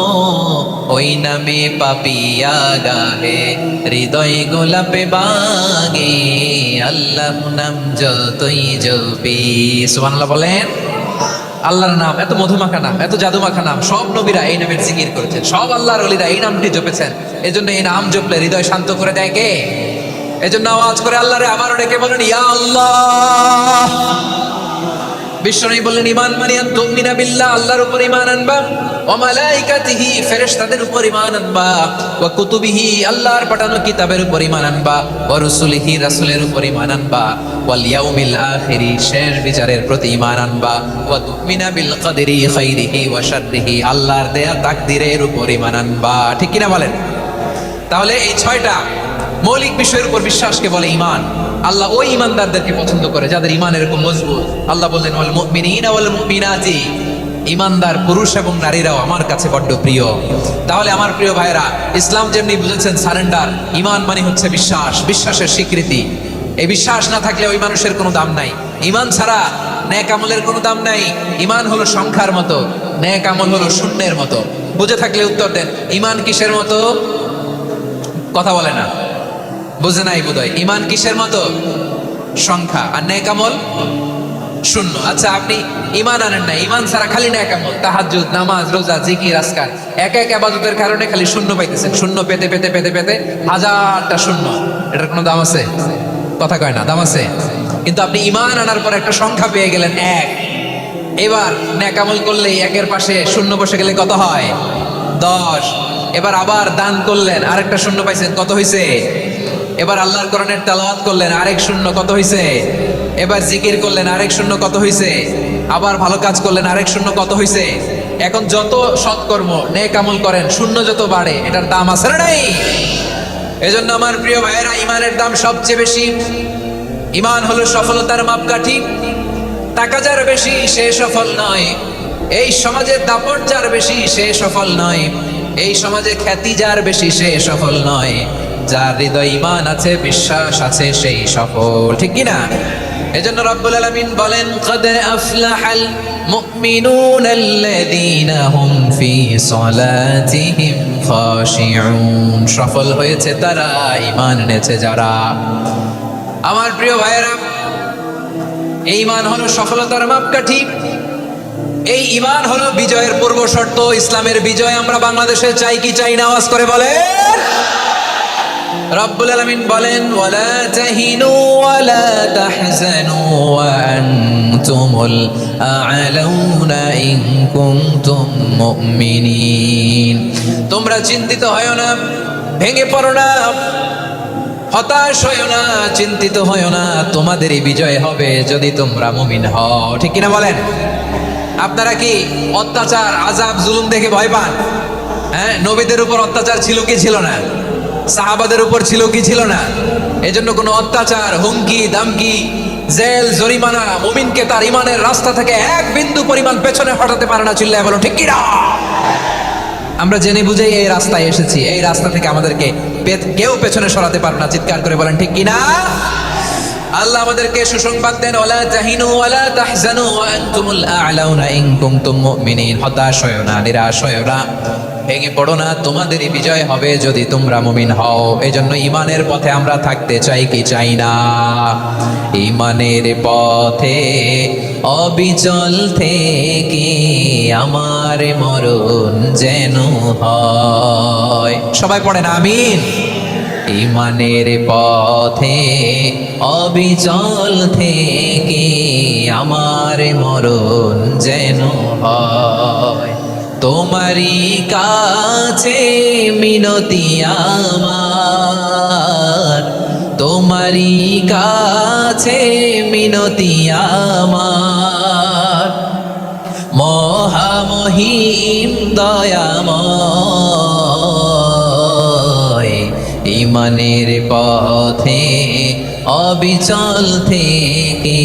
ওই নামে পাপিয়া গাহে হৃদয় গোলাপে বাগে। আল্লাহ নাম যতই জপি। সুবহানাল্লাহ বলেন। আল্লাহর নাম এত মধুমাখা নাম, এত জাদুমাখা নাম। সব নবীরা এই নামের জিকির করেছেন, সব আল্লাহর ওলিরা এই নামটি জপেছেন। এজন্য এই নাম জপলে হৃদয় শান্ত করে দেয় কে? এজন্য আওয়াজ করে আল্লাহরে আবারও ডেকে বলেন ইয়া আল্লাহ। বিশ্বনবী বললেন ঈমান মানিয়ান তুমিনা বিল্লাহ, আল্লাহর উপর ঈমান আনবা, ওয়া মালাইকাতিহি ফেরেশতাদের উপর ঈমান আনবা, ওয়া কুতুবিহি আল্লাহর পাঠানো কিতাবের উপর ঈমান আনবা, ওয়া রাসূলিহি রাসূলের উপর ঈমান আনবা, ওয়াল ইয়াউমিল আখিরি শেষ বিচারের প্রতি ঈমান আনবা, ওয়া তুমিনা বিল কদরি খাইরিহি ওয়া শাররিহি আল্লাহর দেয়া তাকদীরের উপর ঈমান আনবা। ঠিক কিনা বলেন? তাহলে এই 6টা মৌলিক বিষয়ের উপর বিশ্বাসকে বলে ঈমান। আল্লাহ ওই ঈমানদারদেরকে পছন্দ করে যাদের ঈমান এরকম মজবুত। আল্লাহ বললেন ওয়াল মুমিনিনা ওয়াল মুমিনাতি, ঈমানদার পুরুষ এবং নারীরাও আমার কাছে বড্ড প্রিয়। তাহলে আমার প্রিয় ভাইরা, ইসলাম যেমনি বুঝেছেন সারেন্ডার, ঈমান মানে হচ্ছে বিশ্বাস, বিশ্বাসের স্বীকৃতি। এই বিশ্বাস না থাকলে ওই মানুষের কোনো দাম নাই। ঈমান ছাড়া নেক আমলের কোনো দাম নাই। ঈমান হলো সংখ্যার মতো, নেক আমল হলো শূন্যের মতো। বুঝে থাকলে উত্তর দেন। ঈমান কিসের মতো? কথা বলে না, বুঝে নাই বোধহয়। ঈমান কিসের মতো? সংখ্যা। আর নেক আমল শূন্য। আচ্ছা, আপনি ঈমান আনেন না, ঈমান ছাড়া খালি নেক আমল, তাহাজ্জুদ, নামাজ, রোজা, জিকির, আজকার, এক এক ইবাদতের কারণে খালি শূন্য পাইতেছেন। শূন্য পেতে পেতে পেতে পেতে হাজারটা শূন্য। এটার কোনো দাম আছে? কথা কয় না, দাম আছে। কিন্তু আপনি ঈমান আনার পর একটা সংখ্যা পেয়ে গেলেন 1। এবার নেক আমল করলে 1-এর পাশে শূন্য বসে গেলে কত হয়? 10। এবার আবার দান করলেন, আরেকটা শূন্য পাইছেন, কত হয়েছে? এবার আল্লাহর কোরআনের তেলাওয়াত করলেন, আরেক শূন্য, কত হয়েছে? এবার জিকির করলেন, আরেক শূন্য, কত হয়েছে? আবার ভালো কাজ করলেন, আরেক শূন্য, কত হয়েছে? এখন যত সৎকর্ম নেক আমল করেন, শূন্য যত বাড়ে, এটার দাম আছে না নাই? এজন্য আমার প্রিয় ভাইয়েরা, ঈমানের দাম সবচেয়ে বেশি। ঈমান হলো সফলতার মাপকাঠি। টাকা যার বেশি সে সফল নয়, এই সমাজে দাপট যার বেশি সে সফল নয়, এই সমাজে খ্যাতি যার বেশি সে সফল নয়। যার হৃদয় ঈমান আছে, বিশ্বাস আছে, সেই সফল। ঠিক কিনা? এজন্য রব্বুল আলামিন বলেন কদ আফলাহাল মুমিনুনাল্লাযীনা হুম ফি সালাতিহিম খাশিউন। সফল হয়েছে তারা, ঈমান এনেছে যারা। আমার প্রিয় ভাইয়েরা, এই ঈমান হলো সফলতার মাপকাঠি। এই ঈমান হলো বিজয়ের পূর্ব শর্ত। ইসলামের বিজয় আমরা বাংলাদেশে চাই কি চাই না? আওয়াজ করে বলেন। রব্বুল আলামিন বলেন ওয়ালা তাহিনু ওয়ালা তাহজানু ওয়া আনতুমুল আ'লাউনা ইন কুনতুম মুমিনিন। তোমরা চিন্তিত হয়ো না, ভেঙে পড়ো না, হতাশ হয়ো না, চিন্তিত হয়ো না, তোমাদেরই বিজয় হবে যদি তোমরা মুমিন হও। ঠিক কিনা বলেন? আপনারা কি অত্যাচার, আযাব, জুলুম দেখে ভয় পান? হ্যাঁ, নবীদের উপর অত্যাচার ছিল কি ছিল না? সাহাবাদের উপর ছিল কি ছিল না? এজন্য কোনো অত্যাচার, হুমকি, দামকি, জেল, জরিমানা মুমিনকে তার ঈমানের রাস্তা থেকে এক বিন্দু পরিমাণ পেছনে হটাতে পারে না। চিল্লায় বলো ঠিক কিনা? আমরা জেনে বুঝেই এই রাস্তায় এসেছি। এই রাস্তা থেকে আমাদেরকে কেউ পেছনে সরাতে পারবে না। চিৎকার করে বলেন ঠিক কিনা? আল্লাহ আমাদেরকে সুসংবাদ দেন ওয়ালা তাহিনু ওয়ালা তাহজানু ওয়া আনতুমুল আ'লাউনা ইন কুনতুম মুমিনিন। হতাশ হয়ো না, নিরাশ হয়ো না, ভেঙে পড়ো না, তোমাদেরই বিজয় হবে যদি তোমরা মুমিন হও। এজন্য ঈমানের পথে আমরা থাকতে চাই কি চাই না? ঈমানের পথে অবিচল থেকে আমার মরণ যেন হয়। সবাই পড়েন আমিন। ঈমানের পথে অবিচল থেকে আমার মরণ যেন হয়। তোমারই কাছে মিনতি আমার, তোমারই কাছে মিনতি আমার, মহামহিম দয়াময়। ঈমানের পথে অবিচল থেকে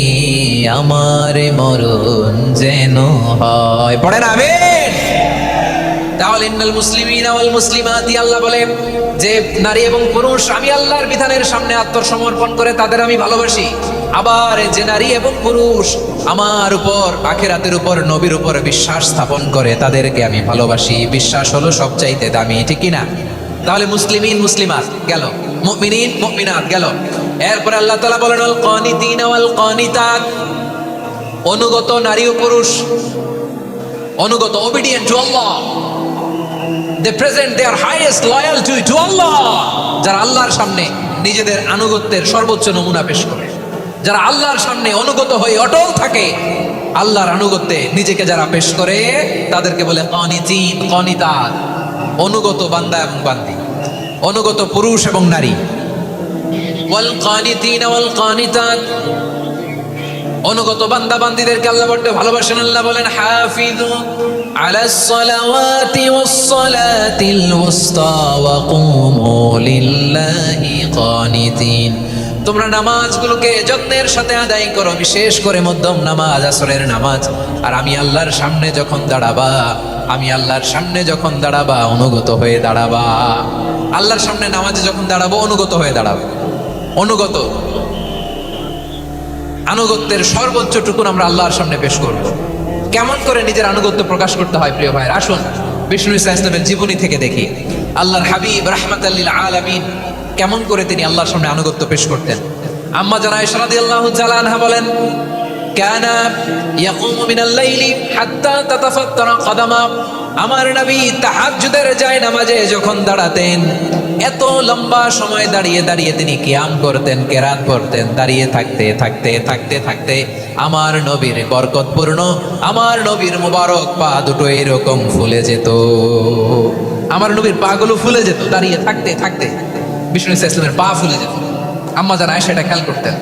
আমার মরণ যেন হয়। পড়েন আমিন। তাহলে ইন্নাল মুসলিমিনা ওয়াল মুসলিমাতি, আল্লাহ বলে যে নারী এবং পুরুষ আমি আল্লাহর বিধানের সামনে আত্মসমর্পণ করে তাদের আমি ভালোবাসি। আবার যে নারী এবং পুরুষ আমার উপর, আখিরাতের উপর, নবীর উপর বিশ্বাস স্থাপন করে তাদেরকে আমি ভালোবাসি। বিশ্বাস হলো সবচাইতে দামি। ঠিক কিনা? তাহলে মুসলিমিন মুসলিমাত গেল, মুমিনিন মুমিনাত গেল। এরপর আল্লাহ তাআলা বলেন আল কানিতিনা ওয়াল কানিতাত, অনুগত নারী ও পুরুষ, অনুগত, obedient to Allah, they present their highest loyalty to Allah। যারা আল্লাহর সামনে নিজেদের আনুগত্যের সর্বোচ্চ নমুনা পেশ করে, যারা আল্লাহর সামনে অনুগত হয়ে অটল থাকে, আল্লাহর আনুগত্যে নিজেকে যারা পেশ করে তাদেরকে বলে কানিতিন, কানিতাত, অনুগত বান্দা এবং বান্দি, অনুগত পুরুষ এবং নারী। ওয়াল কানিতিন ওয়াল কানিতাত, অনুগত বান্দা বান্দীদেরকে আল্লাহ বড় ভালোবাসেন। আল্লাহ বলেন হাফিজু আলাস সালাওয়াতি ওয়াস সালাতিল উসতা ওয়া কুমু লিল্লাহি কানিতিন। তোমরা নামাজগুলোকে যত্নের সাথে আদায় করো, বিশেষ করে মধ্যম নামাজ, আসরের নামাজ। আর আমি আল্লাহর সামনে যখন দাঁড়াবা, আমি আল্লাহর সামনে যখন দাঁড়াবা অনুগত হয়ে দাঁড়াবা। আল্লাহর সামনে নামাজে যখন দাঁড়াবো অনুগত হয়ে দাঁড়াবো। অনুগত, আনুগত্যের সর্বোচ্চ টুকুন আমরা আল্লাহর সামনে পেশ করব। কেমন করে নিজের আনুগত্য প্রকাশ করতে হয় প্রিয় ভাইয়ের, আসুন বিষ্ণু ইসা ইসলামের জীবনী থেকে দেখি। আল্লাহর হাবিব রাহমাতাল লিল আলামিন কেমন করে তিনি আল্লাহর সামনে আনুগত্য পেশ করতেন। আম্মা জানা আয়েশা রাদিয়াল্লাহু তাআলা আনহা বলেন কানা ইয়াকুমু মিনাল লাইলি হাত্তা তাতাফাত্তারা কদামা। আমার নবী তাহাজ্জুদের যায় নামাজে যখন দাঁড়াতেন, এত লম্বা সময় দাঁড়িয়ে দাঁড়িয়ে তিনি কিয়াম করতেন, কেরাত পড়তেন। দাঁড়িয়ে থাকতে থাকতে থাকতে থাকতে আমার নবীর বরকতপূর্ণ, আমার নবীর মুবারক পা দুটো এরকম ফুলে যেত। আমার নবীর পাগুলো ফুলে যেত দাঁড়িয়ে থাকতে থাকতে। বিষ্ণু ইসলামের পা ফুলে যেত। আম্মা জান আয়েশা এটা খেয়াল করতেন।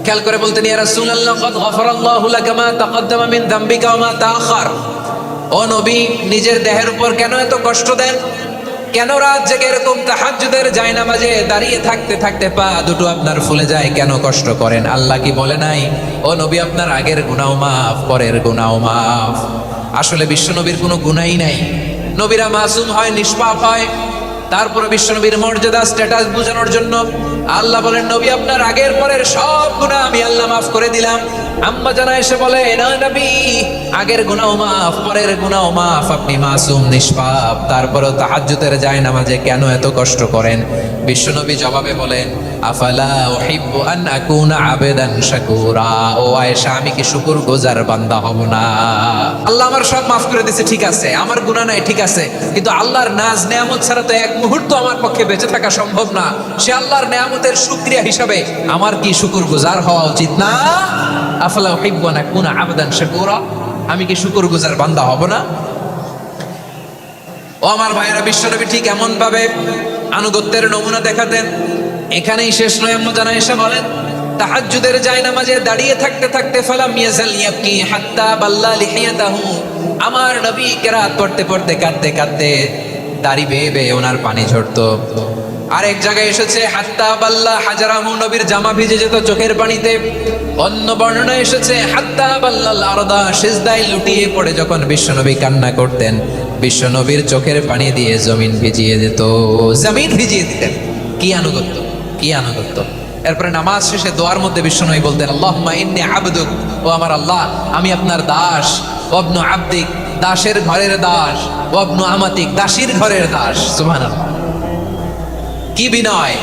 খেয়াল করে বলতেন ইয়া রাসূলুল্লাহ কদ গফারাল্লাহু লাকা মা তাকদ্দামা মিন যামবিকা ওয়া মা তাআখার। ও নবী, নিজের দেহের উপর কেন এত কষ্ট দেন? কেন রাত জেগে এরকম তাহাজ্জুদের জায়নামাজে দাঁড়িয়ে থাকতে থাকতে পা দুটো আপনার ফুলে যায়? কেন কষ্ট করেন? আল্লাহ কি বলে নাই ও নবী আপনার আগের গুনাহ মাফ, পরের গুনাহ মাফ? আসলে বিশ্ব নবীর কোনো গুনাহই নাই। নবীরা মাসুম হয়, নিষ্পাপ হয়। তারপরে বিশ্বনবীর মর্যাদা স্ট্যাটাস বোঝানোর জন্য আল্লাহ বলেন, নবী আপনার আগের পরের সব গুনাহ আমি আল্লাহ মাফ করে দিলাম। আম্মা জানা এসে বলে, না নবী, আগের গুনাহ মাফ, পরের গুনাহ মাফ, আপনি মাসুম নিষ্পাপ, তারপরেও তাহাজ্জুদের জায়নামাজে কেন এত কষ্ট করেন? বিশ্বনবী জবাবে বলেন, আফালা উহিব্বু আন আকুনা আবেদান শাকুরা। ও আয়েশা, আমি কি শুকরগুজার বান্দা হব না? আল্লাহ আমার সব মাফ করে দিয়েছে, ঠিক আছে, আমার গুনাহ নাই, ঠিক আছে, কিন্তু আল্লাহর নাজ নেয়ামত ছাড়া তো এক মুহূর্ত আমার পক্ষে বেঁচে থাকা সম্ভব না। সে আল্লাহর নেয়ামতের শুকরিয়া হিসাবে আমার কি শুকরগুজার হওয়া উচিত না? আফালা উহিব্বু আন আকুনা আবেদান শাকুরা, আমি কি শুকরগুজার বান্দা হব না? ও আমার ভাইয়েরা, বিশ্বনবী ঠিক এমন ভাবে আনুগত্যের নমুনা দেখাতেন। এখানেই শেষ নয়, আম্মা জানা এসে বলেন, তাহাজ্জুদের জায়নামাজে দাঁড়িয়ে থাকতে থাকতে ফালাম ইয়াজাল ইয়াবকি হাত্তা বাল্লা লিহিয়াতাহু, আমার নবী কিরাত পড়তে পড়তে কাঁদতে কাঁদতে দাড়ি বেয়ে বেয়ে ওনার পানি ঝরতো। আরেক জায়গায় এসেছে হাত্তা বাল্লা হাজারাহু, নবীর জামা ভিজে যেত চোখের পানিতে। অন্য বর্ণনা এসেছে হাত্তা বাল্লাল আরদা, সিজদায় লুটিয়ে পড়ে যখন বিশ্বনবী কান্না করতেন, বিশ্বনবীর চোখের পানি দিয়ে জমিন ভিজিয়ে দিত, জমিন ভিজিয়ে দিতেন। কি আনুগত্য, কি আনুগত্য! এরপরে নামাজ শেষে দোয়ার মধ্যে বিশ্বনবী বলতেন, আল্লাহুম্মা ইন্নী আবদুক, ও আমার আল্লাহ, আমি আপনার দাস, ওয়াবনু আবদিক, দাসের ঘরের দাস, ওয়াবনু আমাতিক, দাসীর ঘরের দাস। সুবহানাল্লাহ, কি বিনয়!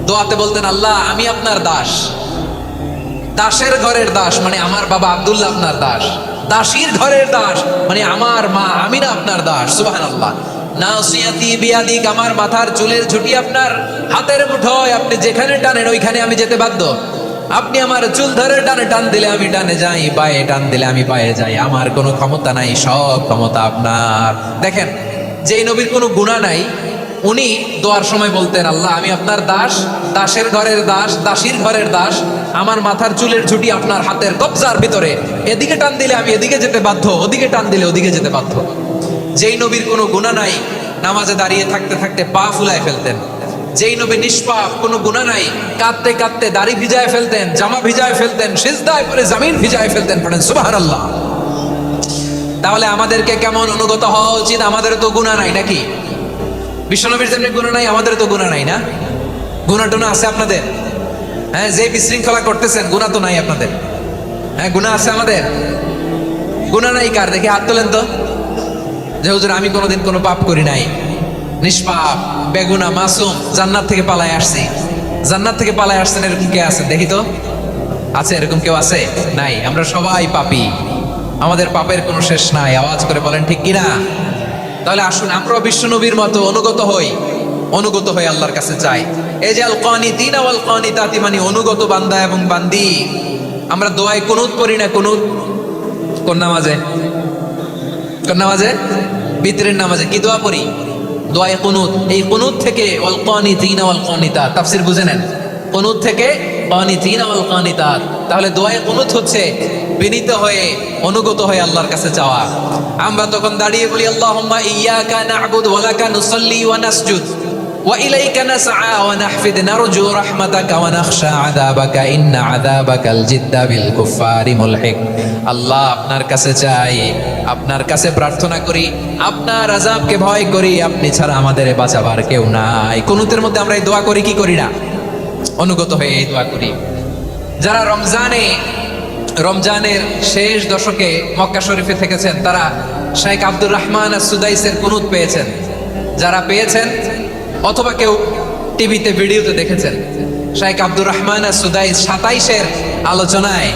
দোয়াতে বলতেন, আল্লাহ আমি আপনার দাস, দাসের ঘরের দাস মানে আমার বাবা আব্দুল্লাহ আপনার দাস, দাসীর ঘরের দাস মানে আমার মা আমিনা আপনার দাস। সুবহানাল্লাহ। নাসিয়াতি বিয়াদিক, আমার মাথার চুলের ঝুঁটি আপনার হাতের মুঠোয়, আপনি যেখানে টানেন ওইখানে আমি যেতে বাধ্য। আপনি আমার চুল ধরে টানে টান দিলে আমি টানে যাই, পায়ে টান দিলে আমি পায়ে যাই, আমার কোনো ক্ষমতা নাই, সব ক্ষমতা আপনার। দেখেন, যেই নবীর কোনো গুনাহ নাই, উনি দোয়ার সময় বলতেন, আল্লাহ আমি আপনার দাস, দাসের ঘরের দাস, দাসীর ঘরের দাস, আমার মাথার চুলের ঝুঁটি আপনার হাতের কবজার ভিতরে, এদিকে টান দিলে আমি এদিকে যেতে বাধ্য, ওদিকে টান দিলে ওদিকে যেতে বাধ্য। যেই নবীর কোনো গুনাহ নাই, নামাজে দাঁড়িয়ে থাকতে থাকতে পা ফুলায় ফেলতেন। যেই নবী নিষ্পাপ, কোনো গুনাহ নাই, কাঁদতে কাঁদতে দাড়ি ভিজায় ফেলতেন, জামা ভিজায় ফেলতেন, সিজদায় পড়ে জমিন ভিজায় ফেলতেন। পড়েন সুবহানাল্লাহ। তাহলে আমাদেরকে কেমন অনুগত হওয়া উচিত? আমাদের তো গুনাহ নাই নাকি? বিশ্বনবীর যেমনি গুনাহ নাই, আমাদের তো গুনাহ নাই না? গুনাহ টুনা আছে আপনাদের? হ্যাঁ, যে বিশৃঙ্খলা করতেছেন, গুনাহ তো নাই আপনাদের? হ্যাঁ, গুনাহ আছে আমাদের? গুনাহ নাই কার? দেখে হাত তোলেন তো, যে হুজুর আমি কোনোদিন কোনো পাপ করি নাই, নিষ্পাপ, বেগুনা, মাসুম, জান্নাত থেকে পালায় আসছি। জান্নাত থেকে পালায় আসছেন এরকম কে আছে? দেখি তো, আছে এরকম কেউ? আছে? নাই। আমরা সবাই পাপী, আমাদের পাপের কোনো শেষ নাই। আওয়াজ করে বলেন ঠিক কিনা? তাহলে আসুন আমরাও বিশ্বনবীর মতো অনুগত হই, অনুগত হয়ে আল্লাহর কাছে যাই। এই যে আল কানিতিনা ওয়াল কানিতাতি, মানে অনুগত বান্দা এবং বান্দি। আমরা দোয়ায় কুনুত পড়ি না? কুনুত কোন নামাজে? কোন নামাজে? বিতরের নামাজে কি দোয়া পড়ি? দোয়ায়ে কুনুত। এই কুনুত থেকে ওয়াল কানিতিনা ওয়াল কানিতাত, তাফসীর বুঝে নেন। কুনুত থেকে কানিতিনা ওয়াল কানিতাত। তাহলে দোয়ায়ে কুনুত হচ্ছে বিনীত হয়ে, অনুগত হয়ে আল্লাহর কাছে যাওয়া। আমরা তখন দাঁড়িয়ে বলি, আল্লাহুম্মা ইয়্যাকা না'বুদু ওয়া লাকা নুসাল্লি ওয়া নাসজুদ ওয়া ইলাইকা নাসআ ওয়া নাহফিদ নারজু রাহমাতাকা ওয়া নাখশা আযাবাকা ইন্না আযাবাকাল জিদ্দা বিল কুফফারি মুলহিক। আল্লাহ আপনার কাছে চাই, আপনার কাছে প্রার্থনা করি, আপনার আযাবকে ভয় করি, আপনি ছাড়া আমাদের বাঁচাবার কেউ নাই। কুনুতের মধ্যে আমরা এই দোয়া করি কি করি না? অনুগত হয়ে এই দোয়া করি। যারা রমজানের শেষ দশকে মক্কা শরীফে থেকেছেন, তারা শেখ আব্দুর রহমান আস-সুদাইসের কুনুত পেয়েছেন। যারা পেয়েছেন অথবা কেউ টিভিতে ভিডিওতে দেখেছেন, শেখ আব্দুর রহমান আস-সুদাইস 27-এর আলোচনায়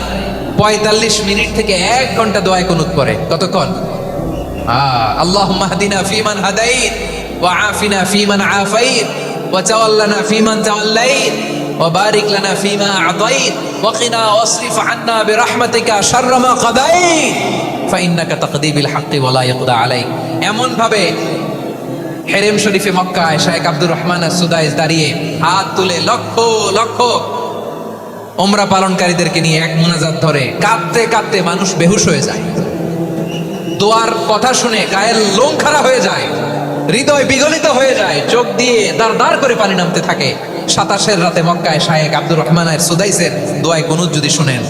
45 মিনিট থেকে 1 ঘন্টা দোয়ায় কুনুত পড়ে। কতক্ষণ? আল্লাহুম্মা হদিনা ফিমান হাদাইত ওয়া আফিনা ফিমান আফাইত ওয়া তাওয়াল্লানা ফিমান তাওয়াল্লাইত ওয়া বারিক লানা ফিমা আতাইত ওয়া কিনা ওয়াসরিফ আন্না বিরহমাতিকা শাররা মা কাদাইত ফাইন্নাকা তাকদি বিল হাক্কি ওয়া লা ইয়াকদা আলাইক। এমন ভাবে হেরেম শরীফে মক্কায় শেখ আব্দুর রহমান আস-সুদাইস দাঁড়িয়ে হাত তুলে লক্ষ লক্ষ উমরা পালনকারীদেরকে নিয়ে এক মুনাজাত ধরে কাঁদতে কাঁদতে মানুষ বেহুশ হয়ে যায়। দোয়ার কথা শুনে গায়ের লোম খাড়া হয়ে যায়, হৃদয় বিগলিত হয়ে যায়, চোখ দিয়ে দাঁড় দাঁড় করে পানি নামতে থাকে। 27-এর রাতে মক্কায় শেখ আব্দুর রহমান আস-সুদাইসের দোয়ায় কুনুত যদি শুনেন,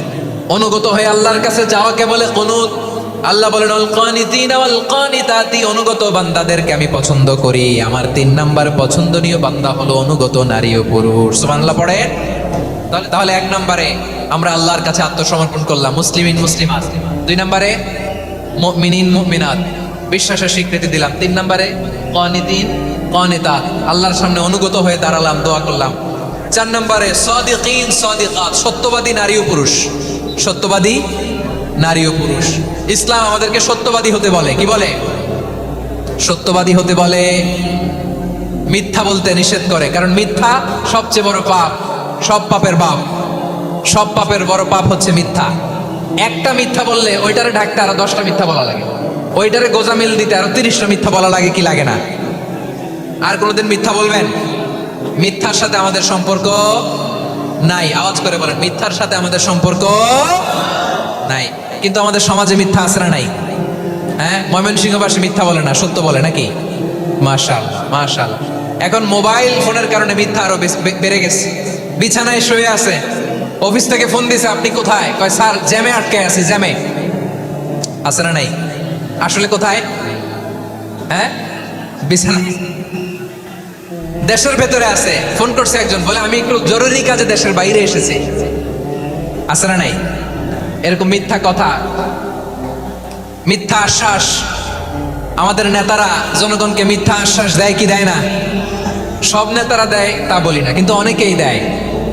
অনুগত হয়ে আল্লাহর কাছে যাওয়াকে বলে কুনুত। আল্লাহ বলেন আল কানিতিনা ওয়াল কানিতাতি, অনুগত বান্দাদেরকে আমি পছন্দ করি। আমার 3 নাম্বার পছন্দনীয় বান্দা হলো অনুগত নারী ও পুরুষ। সুবহানাল্লাহ পড়েন। তাহলে 1 নম্বরে আমরা আল্লাহর কাছে আত্মসমর্পণ করলাম, মুসলিমিন মুসলিমাত। 2 নম্বরে মুমিনিন মুমিনাত, বিশ্বাসের স্বীকৃতি দিলাম। 3 নম্বরে কানিতিন কানিতাত, আল্লাহর সামনে অনুগত হয়ে দাঁড়ালাম, দোয়া করলাম। 4 নম্বরে সাদিকিন সাদিকাত, সত্যবাদী নারী ও পুরুষ। সত্যবাদী নারী ও পুরুষ। ইসলাম আমাদেরকে সত্যবাদী হতে বলে। কি বলে? সত্যবাদী হতে বলে। মিথ্যা বলতে নিষেধ করে, কারণ মিথ্যা সবচেয়ে বড় পাপ, সব পাপের বাপ। সব পাপের বড় পাপ হচ্ছে মিথ্যা। একটা মিথ্যা বললে ওইটারে ঢাকতে আরো 10টা মিথ্যা বলা লাগে, ওইটারে গোজামিল দিতে আরো 30টা মিথ্যা বলা লাগে। কি লাগে না? আর কোনোদিন মিথ্যা বলবেন? মিথ্যার সাথে আমাদের সম্পর্ক নাই। আওয়াজ করে বলেন, মিথ্যার সাথে আমাদের সম্পর্ক নাই। কিন্তু আমাদের সমাজে মিথ্যা আছে না নাই? হ্যাঁ, ময়মনসিংহবাসী মিথ্যা বলে না, সত্য বলে নাকি? মাশাআল্লাহ মাশাআল্লাহ। এখন মোবাইল ফোনের কারণে মিথ্যা আরো বেড়ে গেছে। বিছানায় শুয়ে আছে, অফিস থেকে ফোন দিছে, আপনি কোথায়? কয় স্যার জ্যামে আটকে আছি। জ্যামে আছে না নাই? আসলে কোথায়? হ্যাঁ, বিছানা। দেশের ভেতরে আছে, ফোন করছে একজন, বলে আমি একটু জরুরি কাজে দেশের বাইরে এসেছি। আছে না নাই? এরকম মিথ্যা কথা, মিথ্যা আশ্বাস। আমাদের নেতারা জনগণকে মিথ্যা আশ্বাস দেয় কি দেয় না? সব নেতারা দেয় তা বলি না, কিন্তু অনেকেই দেয়।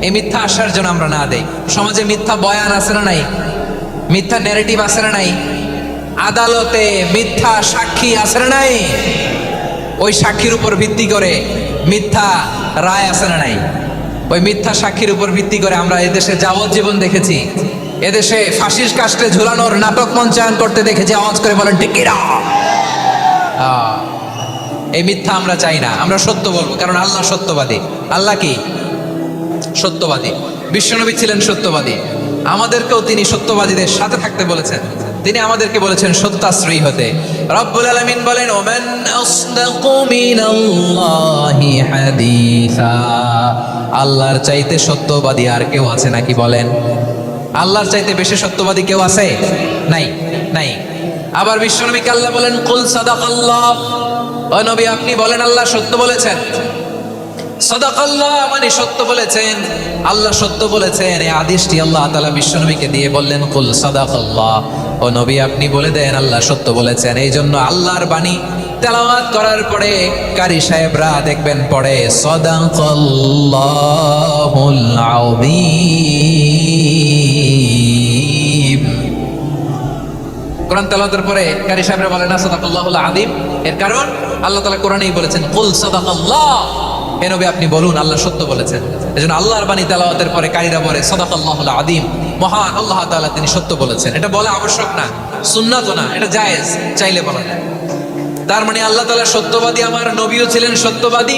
এই মিথ্যা আশ্বাস যেন আমরা না দেই। সমাজে মিথ্যা বয়ান আছে না নাই? মিথ্যা ন্যারেটিভ আছে না নাই? আদালতে মিথ্যা সাক্ষী আছে না নাই? ওই সাক্ষীর উপর ভিত্তি করে মিথ্যা রায় আছে না নাই? ওই মিথ্যা সাক্ষীর উপর ভিত্তি করে আমরা এদেশে যাবজ্জীবন দেখেছি, এদেশে ফাঁসির কাস্টে ঝুলানোর নাটক মঞ্চায়ন করতে দেখেছি। আওয়াজ করে বলেন ঠিক কিনা? এই মিথ্যা আমরা চাই না, আমরা সত্য বলবো, কারণ আল্লাহ সত্যবাদী। আল্লাহ কি? সত্যবাদী। বিশ্বনবী ছিলেন সত্যবাদী, আমাদেরকেও তিনি সত্যবাদীদের সাথে থাকতে বলেছেন। তিনি আমাদেরকে বলেছেন সত্যাশ্রয়ী হতে। রব্বুল আলামিন বলেন ওমান আসদাকু মিনাল্লাহি হাদিসা, আল্লাহর চাইতে সত্যবাদী আর কেউ আছে নাকি বলেন? আল্লাহর চাইতে বেশি সত্যবাদী কেউ আছে? নাই, নাই। আবার বিশ্বনবীকে আল্লাহ বলেন কুল সাদাকাল্লাহ, ও নবী আপনি বলেন আল্লাহ সত্য বলেছেন। সাদাকাল্লাহ মানে সত্য বলেছেন, আল্লাহ সত্য বলেছেন। এই আদেশটি আল্লাহ তাআলা বিশ্বনবীকে দিয়ে বললেন কুল সাদাকাল্লাহ, ও নবী আপনি বলে দেন আল্লাহ সত্য বলেছেন। এই জন্য আল্লাহর বাণী তেলাওয়াত করার পরে কারি সাহেবরা দেখবেন পড়ে সাদাকাল্লাহুল আযীম। কোরআন তেলাওয়াতের পরে কারি সাহেবরা বলেন না সাদাকাল্লাহুল আযীম, এর কারণ আল্লাহ তাআলা কোরআনেই বলেছেন কুল সাদাকাল্লাহ, হে নবী আপনি বলুন আল্লাহ সত্য বলেছেন। এজন্য আল্লাহর বাণী তেলাওয়াতের পরে কারীরা বলে সাদাকাল্লাহুল আযীম, মহান আল্লাহ তাআলা তিনি সত্য বলেছেন। এটা বলা আবশ্যক না, সুন্নাতও না, এটা জায়েজ, চাইলে বলা যায়। তার মানে আল্লাহ তাআলা সত্যবাদী, আমার নবীও ছিলেন সত্যবাদী,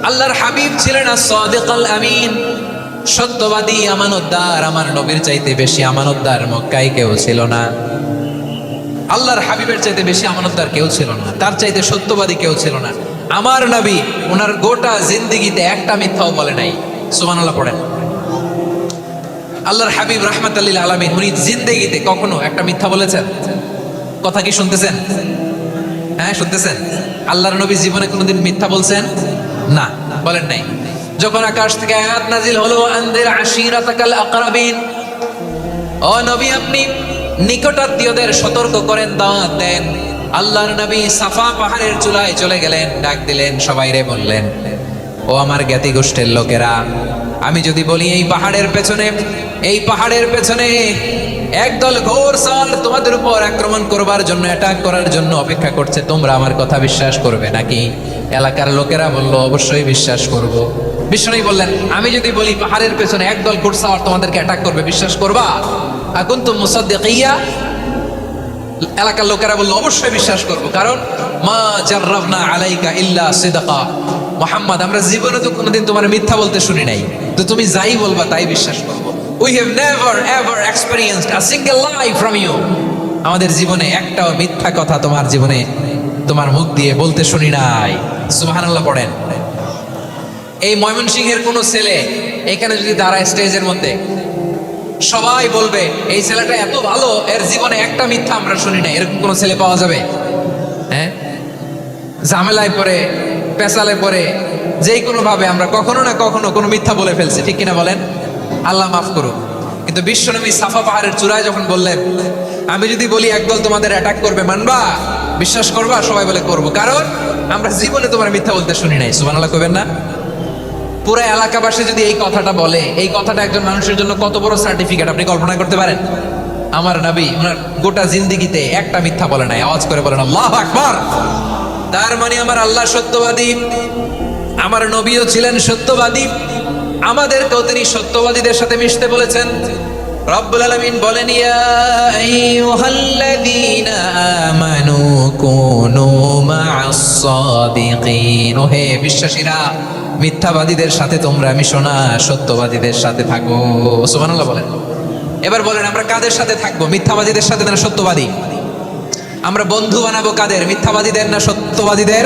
আল্লাহর হাবিব ছিলেন as-সাদিকাল আমিন, সত্যবাদী আমানতদার। আমার নবীর চাইতে বেশি আমানতদার মক্কায় কেউ ছিল না, আল্লাহর হাবিবের চাইতে বেশি আমানতদার কেউ ছিল না, তার চাইতে সত্যবাদী কেউ ছিল না। আমার নবী ওনার গোটা জিন্দেগিতে একটা মিথ্যাও বলে নাই। সুবহানাল্লাহ পড়েন। আল্লাহর হাবিব রাহমাতাল লিল আলামিন উনি জিন্দেগিতে কখনো একটা মিথ্যা বলেছেন? কথা কি শুনতেছেন? হ্যাঁ শুনতেছেন? আল্লাহর নবী জীবনে কোনোদিন মিথ্যা বলছেন? না, বলেন নাই। যখন আকাশ থেকে আয়াত নাজিল হলো আনদির আশিরাতাকাল আকরাবিন, ও নবী আপনি নিকটাত্মীয়দের সতর্ক করেন, দাওয়াত দেন। আল্লাহর নবী সাফা পাহাড়ের চূড়ায় চলে গেলেন, ডাক দিলেন, সবাই রে বললেন ও আমার জ্ঞাতি গোষ্ঠীর লোকেরা, আমি যদি বলি এই পাহাড়ের পেছনে একদল ঘোরসাল তোমাদের উপর আক্রমণ করবার জন্য, অ্যাটাক করার জন্য অপেক্ষা করছে, তোমরা আমার কথা বিশ্বাস করবে নাকি? এলাকার লোকেরা বলল অবশ্যই বিশ্বাস করব। বিষ্ণু বললেন আমি যদি বলি পাহাড়ের পেছনে একদল ঘোরসাল তোমাদেরকে অ্যাটাক করবে, বিশ্বাস করবা? আকুনতুম মুসাদ্দিকিয়া? এলাকার লোকেরা বলল অবশ্যই বিশ্বাস করব, কারণ মা জাররাবনা আলাইকা ইল্লা সিদকা, মুহাম্মদ আমরা জীবনে তো কোনোদিন তোমার মিথ্যা বলতে শুনি নাই, তো তুমি যাই বলবা তাই বিশ্বাস করব। We have never ever experienced a single lie from you, আমাদের জীবনে একটাও মিথ্যা কথা তোমার জীবনে তোমার মুখ দিয়ে বলতে শুনি নাই। সুবহানাল্লাহ পড়েন। এই ময়মনসিংহের কোন ছেলে এখানে যদি দাঁড়ায় স্টেজের মধ্যে, সবাই বলবে এই ছেলেটা এত ভালো, এর জীবনে একটা মিথ্যা আমরা শুনি না। এরকম কোন ছেলে পাওয়া যাবে? হ্যাঁ, ঝামেলায় পড়ে, পেশালে পড়ে, যেই কোনো ভাবে আমরা কখনো না কখনো কোনো মিথ্যা বলে ফেলছি, ঠিক কিনা বলেন? আল্লাহ মাফ করুক। কিন্তু বিশ্বনবী সাফা পাহাড়ের চূড়ায় যখন বললেন, আমি যদি বলি একদল তোমাদের অ্যাটাক করবে, মানবা? বিশ্বাস করবা? সবাই বলে করবো, কারণ আমরা জীবনে তোমার মিথ্যা বলতে শুনি নাই। সুবহানাল্লাহ কইবেন না? পুরো এলাকাবাসী যদি এই কথাটা বলে, এই কথাটা একজন মানুষের জন্য কত বড় সার্টিফিকেট আপনি কল্পনা করতে পারেন? আমার নবী ওনার গোটা জিন্দেগিতে একটা মিথ্যা বলে নাই। আওয়াজ করে বলেন আল্লাহু আকবার। তার মানে আমার আল্লাহ সত্যবাদী, আমার নবীও ছিলেন সত্যবাদী, আমাদেরকেও তিনি সত্যবাদীদের সাথে মিশতে বলেছেন। রব্বুল আলামিন বলেন, ইয়া আইয়ুহাল্লাযীনা আমানু কুনু মা'আস সাদিকিন। ওহে বিশ্বাসীরা, মিথ্যাবাদীদের সাথে তোমরা মিশো না, সত্যবাদীদের সাথে থাকো। সুবহানাল্লাহ বলেন। এবার বলেন আমরা কাদের সাথে থাকবো? মিথ্যাবাদীদের সাথে না সত্যবাদী? আমরা বন্ধু বানাবো কাদের? মিথ্যাবাদীদের না সত্যবাদীদের?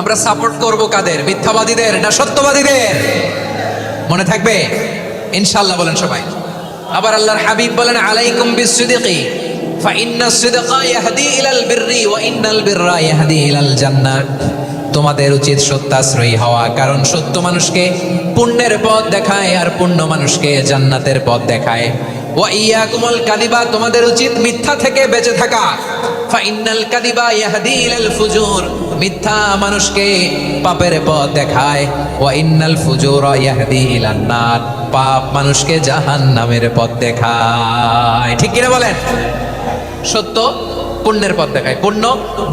আমরা সাপোর্ট করব কাদের? মিথ্যাবাদীদের না সত্যবাদীদের? মনে থাকবে ইনশাআল্লাহ, বলেন সবাই। আবার আল্লাহর হাবিব বলেন, আলাইকুম বিসসিদকি ফাইন্নাস সিদকা ইয়াহদি ইলাল বিররি ওয়া ইন্নাল বিররা ইয়াহদি ইলাল জান্নাহ। তোমাদের উচিত সত্যাশ্রয়ী হওয়া, কারণ সত্য মানুষকে পুণ্যের পথ দেখায় আর পুণ্য মানুষকে জান্নাতের পথ দেখায়। ওয়া ইয়াকুমুল কাযিবা, তোমাদের উচিত মিথ্যা থেকে বেঁচে থাকা। ফাইন্নাল কাযিবা ইয়াহদি ইলাল ফুজুর, মিথ্যা মানুষকে পাপের পথ দেখায়। ওয়া ইন্নাল ফুজুরা ইয়াহদি ইলান নার, পাপ মানুষকে জাহান্নামের পথ দেখায়। ঠিক কিনা বলেন? সত্য পুণ্যের পথ দেখায়, পুণ্য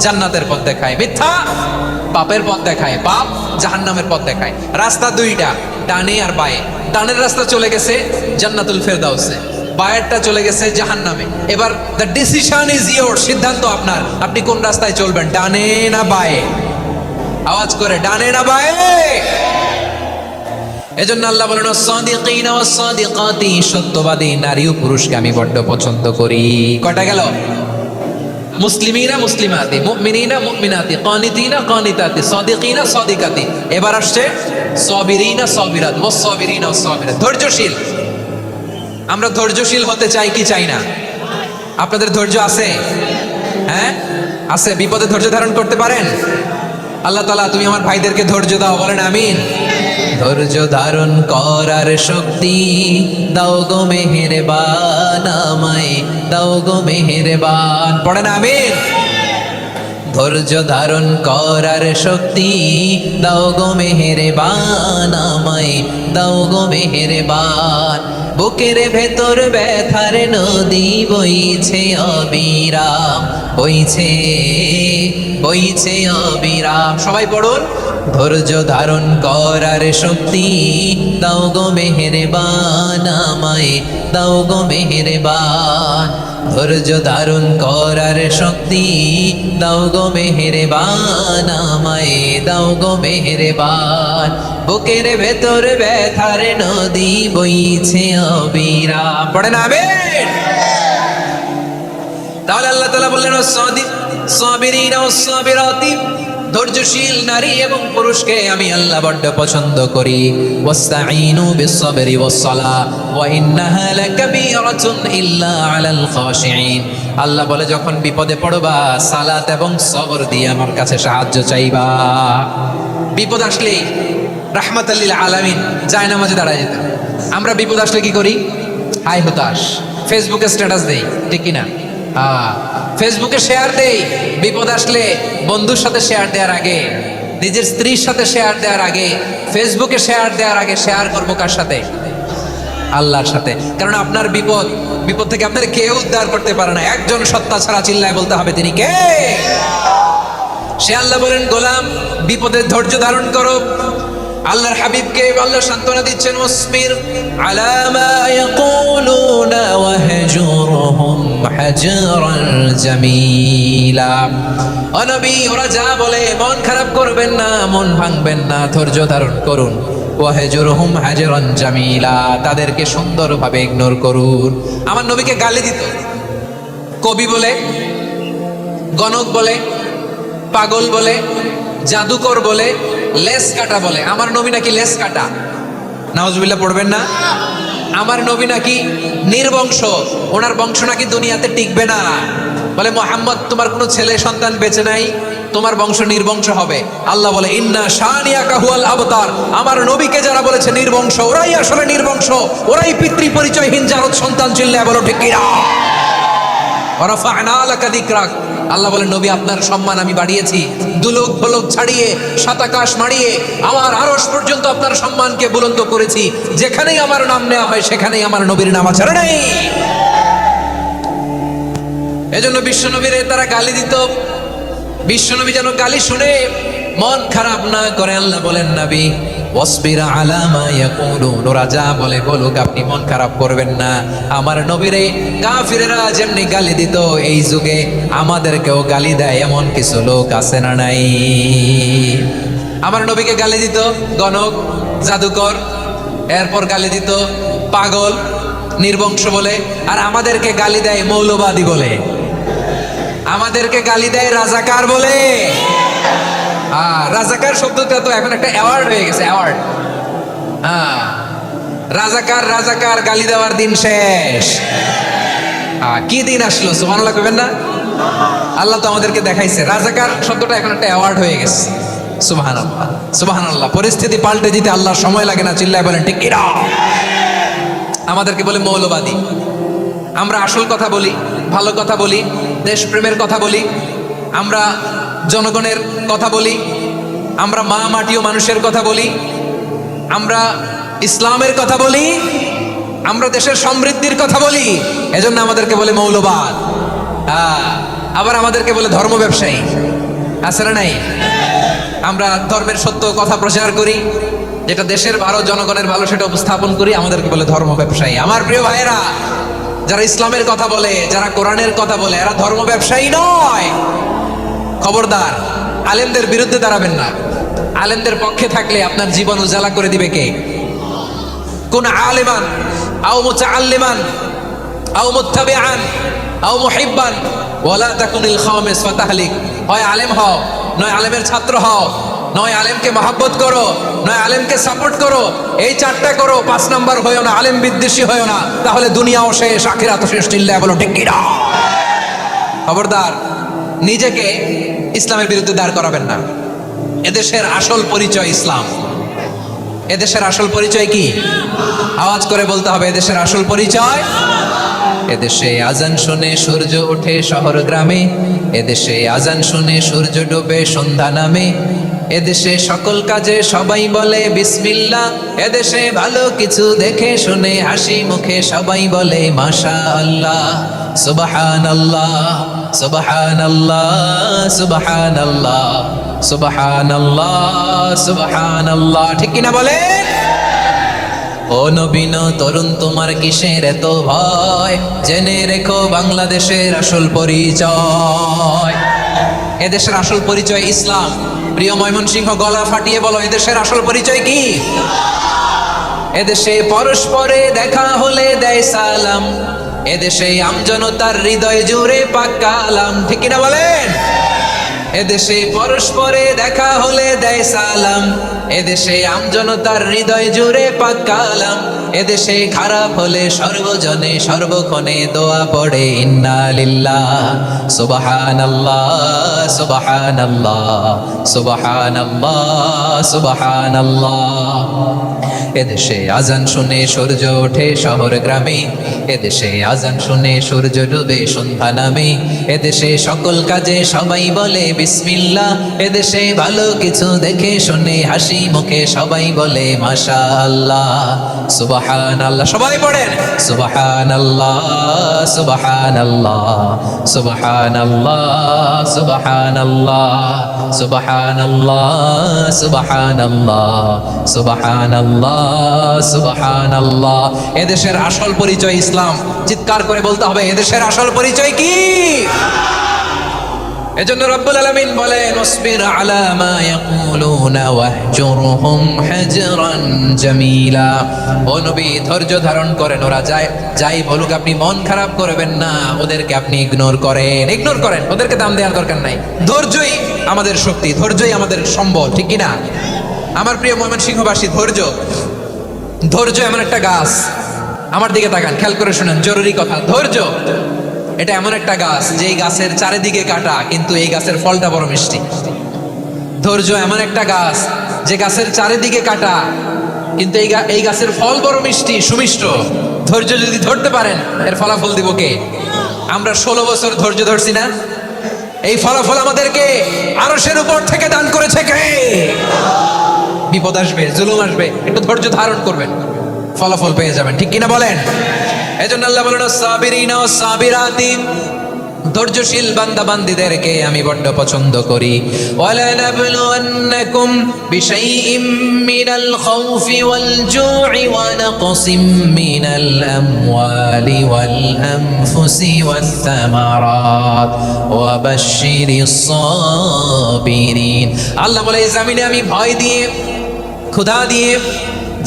জান্নাতের পথ দেখায়, মিথ্যা পাপের পথ দেখায়, পাপ জাহান্নামের পথ দেখায়। রাস্তা দুইটা, ডানে আর বায়ে। ডানের রাস্তা চলে গেছে জান্নাতুল ফেরদাউসে, বায়েরটা চলে গেছে জাহান্নামে। এবার দ্য ডিসিশন ইজ ইয়োর, সিদ্ধান্ত আপনার, আপনি কোন রাস্তায় চলবেন, ডানে না বায়ে? আওয়াজ করে, ডানে না বায়ে? এজন্য আল্লাহ বলেন, সাদিকিনা ওয়াস সাদিকাতি, সত্যবাদী নারী ও পুরুষকে আমি বড্ড পছন্দ করি। কয়টা গেল? মুসলিমিনা মুসলিমাতি, মুমিনিনা মুমিনাতি, কানিতিনা কানিতাতি, সাদিকিনা সাদিকাতি। এবার আসছে সাবিরিনা সাবিরাত, ওয়াস সাবিরিনা ওয়াস সাবিরাত, ধৈর্যশীল। আমরা ধৈর্যশীল হতে চাই কি চাই না? আপনাদের ধৈর্য আছে? হ্যাঁ আছে। বিপদে ধৈর্য ধারণ করতে পারেন? আল্লাহ তাআলা তুমি আমার ভাইদেরকে ধৈর্য দাও, বলেন আমিন। ধৈর্য ধারণ করার শক্তি দাও গো মেহেরবান, আমায় দাও গো মেহেরবান, পড়েন আমিন। ধৈর্য ধারণ করার শক্তি দাও গো মেহেরবান, আমায় দাও গো মেহেরবান। বুকের ভেতর ব্যথার নদী বইছে অবিরাম, বইছে বইছে অবিরাম। সবাই পড়ুন, ধৈর্য ধারণ করার শক্তি দাও গো মেহেরবান, আমায় দাও গো মেহেরবান। ধৈর্য ধারণ করার শক্তি দাও গো মেহেরবান, আমায় দাও গো মেহেরবান। বুকের ভেতর ব্যথার নদী বইছে অবিরাম, পড়েন আমিন। তাহলে আল্লাহ তাআলা বললেন, সাবিরিনা ওয়াস সাবিরাতি, ধৈর্যশীল নারী এবং পুরুষকে আমি আল্লাহ বড্ড পছন্দ করি। ওয়াস্তাঈনু বিস-সাবরি ওয়াস-সালাহ ওয়া ইন্নাহা লাকাবীরাতুন ইল্লা আলাল খাশিঈন। আল্লাহ বলে, যখন বিপদে পড়বা সালাত এবং সবর দিয়ে আমার কাছে সাহায্য চাইবা। বিপদ আসলেই রাহমাতাল লিল আলামিন জায়নামাজে দাঁড়ায় যেতেন। আমরা বিপদ আসলে কি করি? হাই হতাশ, ফেসবুকে স্ট্যাটাস দেই, ঠিক কিনা? ফেসবুকে শেয়ার দেই। বিপদ আসলে বন্ধুর সাথে শেয়ার দেওয়ার আগে, নিজের স্ত্রীর সাথে শেয়ার দেওয়ার আগে, ফেসবুকে শেয়ার দেওয়ার আগে শেয়ার করবো কার সাথে? আল্লাহর সাথে। কারণ আপনার বিপদ থেকে আপনার কেউ উদ্ধার করতে পারে না, একজন সত্তা ছাড়া। চিল্লায় বলতে হবে তিনি কে? সে আল্লাহ বলেন, গোলাম বিপদের ধৈর্য ধারণ করো। আল্লাহর হাবিবকে আল্লাহ সান্ত্বনা দিচ্ছেন, ওয়াসবির আলা মা ইয়াকুলুনা ওয়াহজুরহুম হাজরান জামিলা। ও নবী, ওরা যা বলে মন খারাপ করবেন না, মন ভাঙবেন না, ধৈর্য ধারণ করুন। ওয়াহজুরহুম হাজরান জামিলা, তাদেরকে সুন্দরভাবে ইগনোর করুন। আমার নবীকে গালি দিত, কবি বলে, গণক বলে, পাগল বলে, জাদুকর বলে, লেস কাটা বলে। আমার নবী নাকি লেস কাটা। নাউজুবিল্লাহ পড়বেন না? আমার নবী নাকি নির্বংশ, ওনার বংশ নাকি দুনিয়াতে টিকবে না। বলে মুহাম্মদ, তোমার কোনো ছেলে সন্তান বেঁচে নাই, তোমার বংশ নির্বংশ হবে। আল্লাহ বলে ইন্না শানিয়াকা হুয়াল আবতার, আমার নবীকে যারা বলেছে নির্বংশ, ওরাই আসলে নির্বংশ, ওরাই পিতৃ পরিচয়হীন জারদ সন্তান। চিল্লায় বলো ঠিক কিনা? ওয়ারাফা'না লাকা যিকরাক, আল্লাহ বলেন নবী আপনার সম্মান আমি বাড়িয়েছি, দুলোক ফলক ছাড়িয়ে সাত আকাশ মাড়িয়ে আমার আরশ পর্যন্ত আপনার সম্মানকে বুলন্দ করেছি। যেখানেই আমার নাম নেওয়া হয় সেখানেই আমার নবীর নাম আছে নাই। এজন্য বিশ্বনবীরে তারা গালি দিত। বিশ্বনবী যেন গালি শুনে মন খারাপ না করে আল্লাহ বলেন নবী ওয়াসবির আলা মা ইয়াকুলুন, ওরা যা বলে বলুক, আপনি মন খারাপ করবেন না। আমার নবীরে কাফিরেরা যেমনি গালি দিত, এই যুগে আমাদেরকেও গালি দেয় এমন কিছু লোক আছে না নাই? আমার নবীকে গালি দিত গণক, জাদুকর, এরপর গালি দিত পাগল, নির্বংশ বলে। আর আমাদেরকে গালি দেয় মৌলবাদী বলে, আমাদেরকে গালি দেয় রাজাকার বলে। রাজাকার শব্দটা তো এখন একটা অ্যাওয়ার্ড হয়ে গেছে, অ্যাওয়ার্ড। রাজাকার রাজাকার গালি দেওয়ার দিন শেষ। কি দিন আসলো? সুবহানাল্লাহ কইবেন না? আল্লাহ তো আমাদেরকে দেখাইছে রাজাকার শব্দটা এখন একটা অ্যাওয়ার্ড হয়ে গেছে। সুবহানাল্লাহ সুবহানাল্লাহ। পরিস্থিতি পাল্টে দিতে আল্লাহর সময় লাগে না। চিল্লায় বলেন ঠিক কিনা? আমাদেরকে বলে মৌলবাদী। আমরা আসল কথা বলি, ভালো কথা বলি, দেশপ্রেমের কথা বলি, আমরা জনগণের কথা বলি, আমরা মা মাটি ও মানুষের কথা বলি, আমরা ইসলামের কথা বলি, আমরা দেশের সমৃদ্ধির কথা বলি। এজন্য আমাদেরকে বলে মৌলবাদ। আবার আমাদেরকে বলে ধর্ম ব্যবসায়ী। আছে না নাই? আমরা ধর্মের সত্য কথা প্রচার করি, যেটা দেশের ভালো জনগণের ভালো সেটা উপস্থাপন করি, আমাদেরকে বলে ধর্ম ব্যবসায়ী। আমার প্রিয় ভাইয়েরা, যারা ইসলামের কথা বলে, যারা কোরআনের কথা বলে, এরা ধর্ম ব্যবসায়ী নয়। খবরদার, আলেমদের বিরুদ্ধে দাঁড়াবেন না। আলেমদের পক্ষে থাকলে আপনার জীবন উজালা করে দিবে কে? কোন আলেমান আও মুতাআল্লিমান আও মুত্তাবিআন আও মুহিব্বান ওয়ালা তাকুনিল খামিস ফাতাহলিক। হয় আলেম হও, নয় আলেমের ছাত্র হও, নয় আলেমকে মহব্বত করো, নয় আলেমকে সাপোর্ট করো। এই চারটা করো, 5 নাম্বার হয়ো না, আলেম বিদ্বেষী হয়ো না, তাহলে দুনিয়াও শেষ, আখিরাতও শেষ। চিল্লায় বলো ঠিক কিনা? খবরদার, নিজেকে ইসলামের বিরুদ্ধে দাঁড় করাবেন না। এদেশের আসল পরিচয় ইসলাম। এদেশের আসল পরিচয় কি? আওয়াজ করে বলতে হবে, এদেশের আসল পরিচয়। এদেশে আজান শুনে সূর্য ওঠে শহর গ্রামে, এদেশে আজান শুনে সূর্য ডোবে সন্ধ্যা নামে, এদেশে সকল কাজে সবাই বলে বিসমিল্লাহ, এদেশে ভালো কিছু দেখে শুনে হাসি মুখে সবাই বলে মাশাআল্লাহ। সুবহানাল্লাহ সুবহানাল্লাহ সুবহানাল্লাহ সুবহানাল্লাহ সুবহানাল্লাহ। ঠিক কিনা বলে? ও নবীন তরুণ, তোমার কিসের এত ভয়? জেনে রেখো বাংলাদেশের আসল পরিচয়। এদেশের আসল পরিচয় ইসলাম। প্রিয় ময়মনসিংহ, গলা ফাটিয়ে বলো, এদেশের আসল পরিচয় কি? এদেশে পরস্পরে দেখা হলে দেয় সালাম, এদেশে আমজনতার হৃদয় জুড়ে পাক কালাম। ঠিক কিনা বলেন? এদেশে পরস্পরে দেখা হলে দেয় সালাম, এদেশে আমজনতার হৃদয় জুড়ে পাক কালাম, এদেশে খারাপ হলে সর্বজনে সর্বক্ষণে দোয়া পড়ে ইন্না লিল্লাহ সুবহানাল্লাহ সুবহানাল্লাহ সুবহানাল্লাহ সুবহানাল্লাহ। এদেশে আজান শুনে সূর্য ওঠে শহর গ্রামে, এদেশে আজান শুনে সূর্য ডুবে সন্ধ্যা নামে, এদেশে সকল কাজে সবাই বলে বিসমিল্লাহ, এদেশে ভালো কিছু দেখে শুনে হাসি মুখে সবাই বলে মাশাআল্লাহ। সুবহানাল্লাহ, সবাই পড়েন সুবহানাল্লাহ সুবহানাল্লাহ সুবহানাল্লাহ সুবহানাল্লাহ সুবহানাল্লাহ সুবহানাল্লাহ সুবহানাল্লাহ সুবহানাল্লাহ। এদেশের আসল পরিচয় ইসলাম। চিৎকার করে বলতে হবে, এদেশের আসল পরিচয় কি? এজন্য রব্বুল আলামিন বলেন ওয়াসবির আলা মা ইয়াকুলুনা ওয়াহজুরহুম হাজরান জামিলা। ও নবী, ধৈর্য ধারণ করেন, ওরা যাই বলুক আপনি মন খারাপ করবেন না, ওদেরকে আপনি ইগনোর করেন, ওদেরকে দাম দেওয়ার দরকার নাই। ধৈর্যই আমাদের শক্তি, ধৈর্যই আমাদের সম্বল। ঠিক কি না? আমার প্রিয় ময়মনসিংহবাসী, ধৈর্য এমন একটা গাছ, আমার দিকে তাকান, খেয়াল করে শুনেন, জরুরি কথা। ধৈর্য এটা এমন একটা গাছ যেই গাছের চারিদিকে কাটা, কিন্তু এই গাছের ফলটা বড় মিষ্টি। ধৈর্য এমন একটা গাছ যে গাছের চারিদিকে কাটা, কিন্তু এই গাছের ফল বড় মিষ্টি, সুমিষ্ট। ধৈর্য যদি ধরতে পারেন, এর ফলাফল দিব কে? আমরা 16 বছর ধৈর্য ধরছি না? এই ফলাফল আমাদেরকে আরশের উপর থেকে দান করেছে কে? বিপদ আসবে, জুলুম আসবে, একটু ধৈর্য ধারণ করবেন, ফলাফল পেয়ে যাবেন, ঠিক কিনা বলেন? এজন্য আল্লাহ বলেন সাবিরিনা ওয়াস সাবিরাতি, ধৈর্যশীল বান্দা বান্দীদেরকে আমি বড্ড পছন্দ করি। ওয়ালা নাবলুওয়ান্নাকুম বিশাইইম মিনাল খাউফি ওয়াল জু'i ওয়া নাকসিম মিনাল আমওয়ালি ওয়াল আনফুসি ওয়াত থামারাত ওয়া বাশশিরিস সাবিরিন। আল্লাহ বলে এই জমিনে আমি ভয় দিয়ে, ক্ষুধা দিয়ে,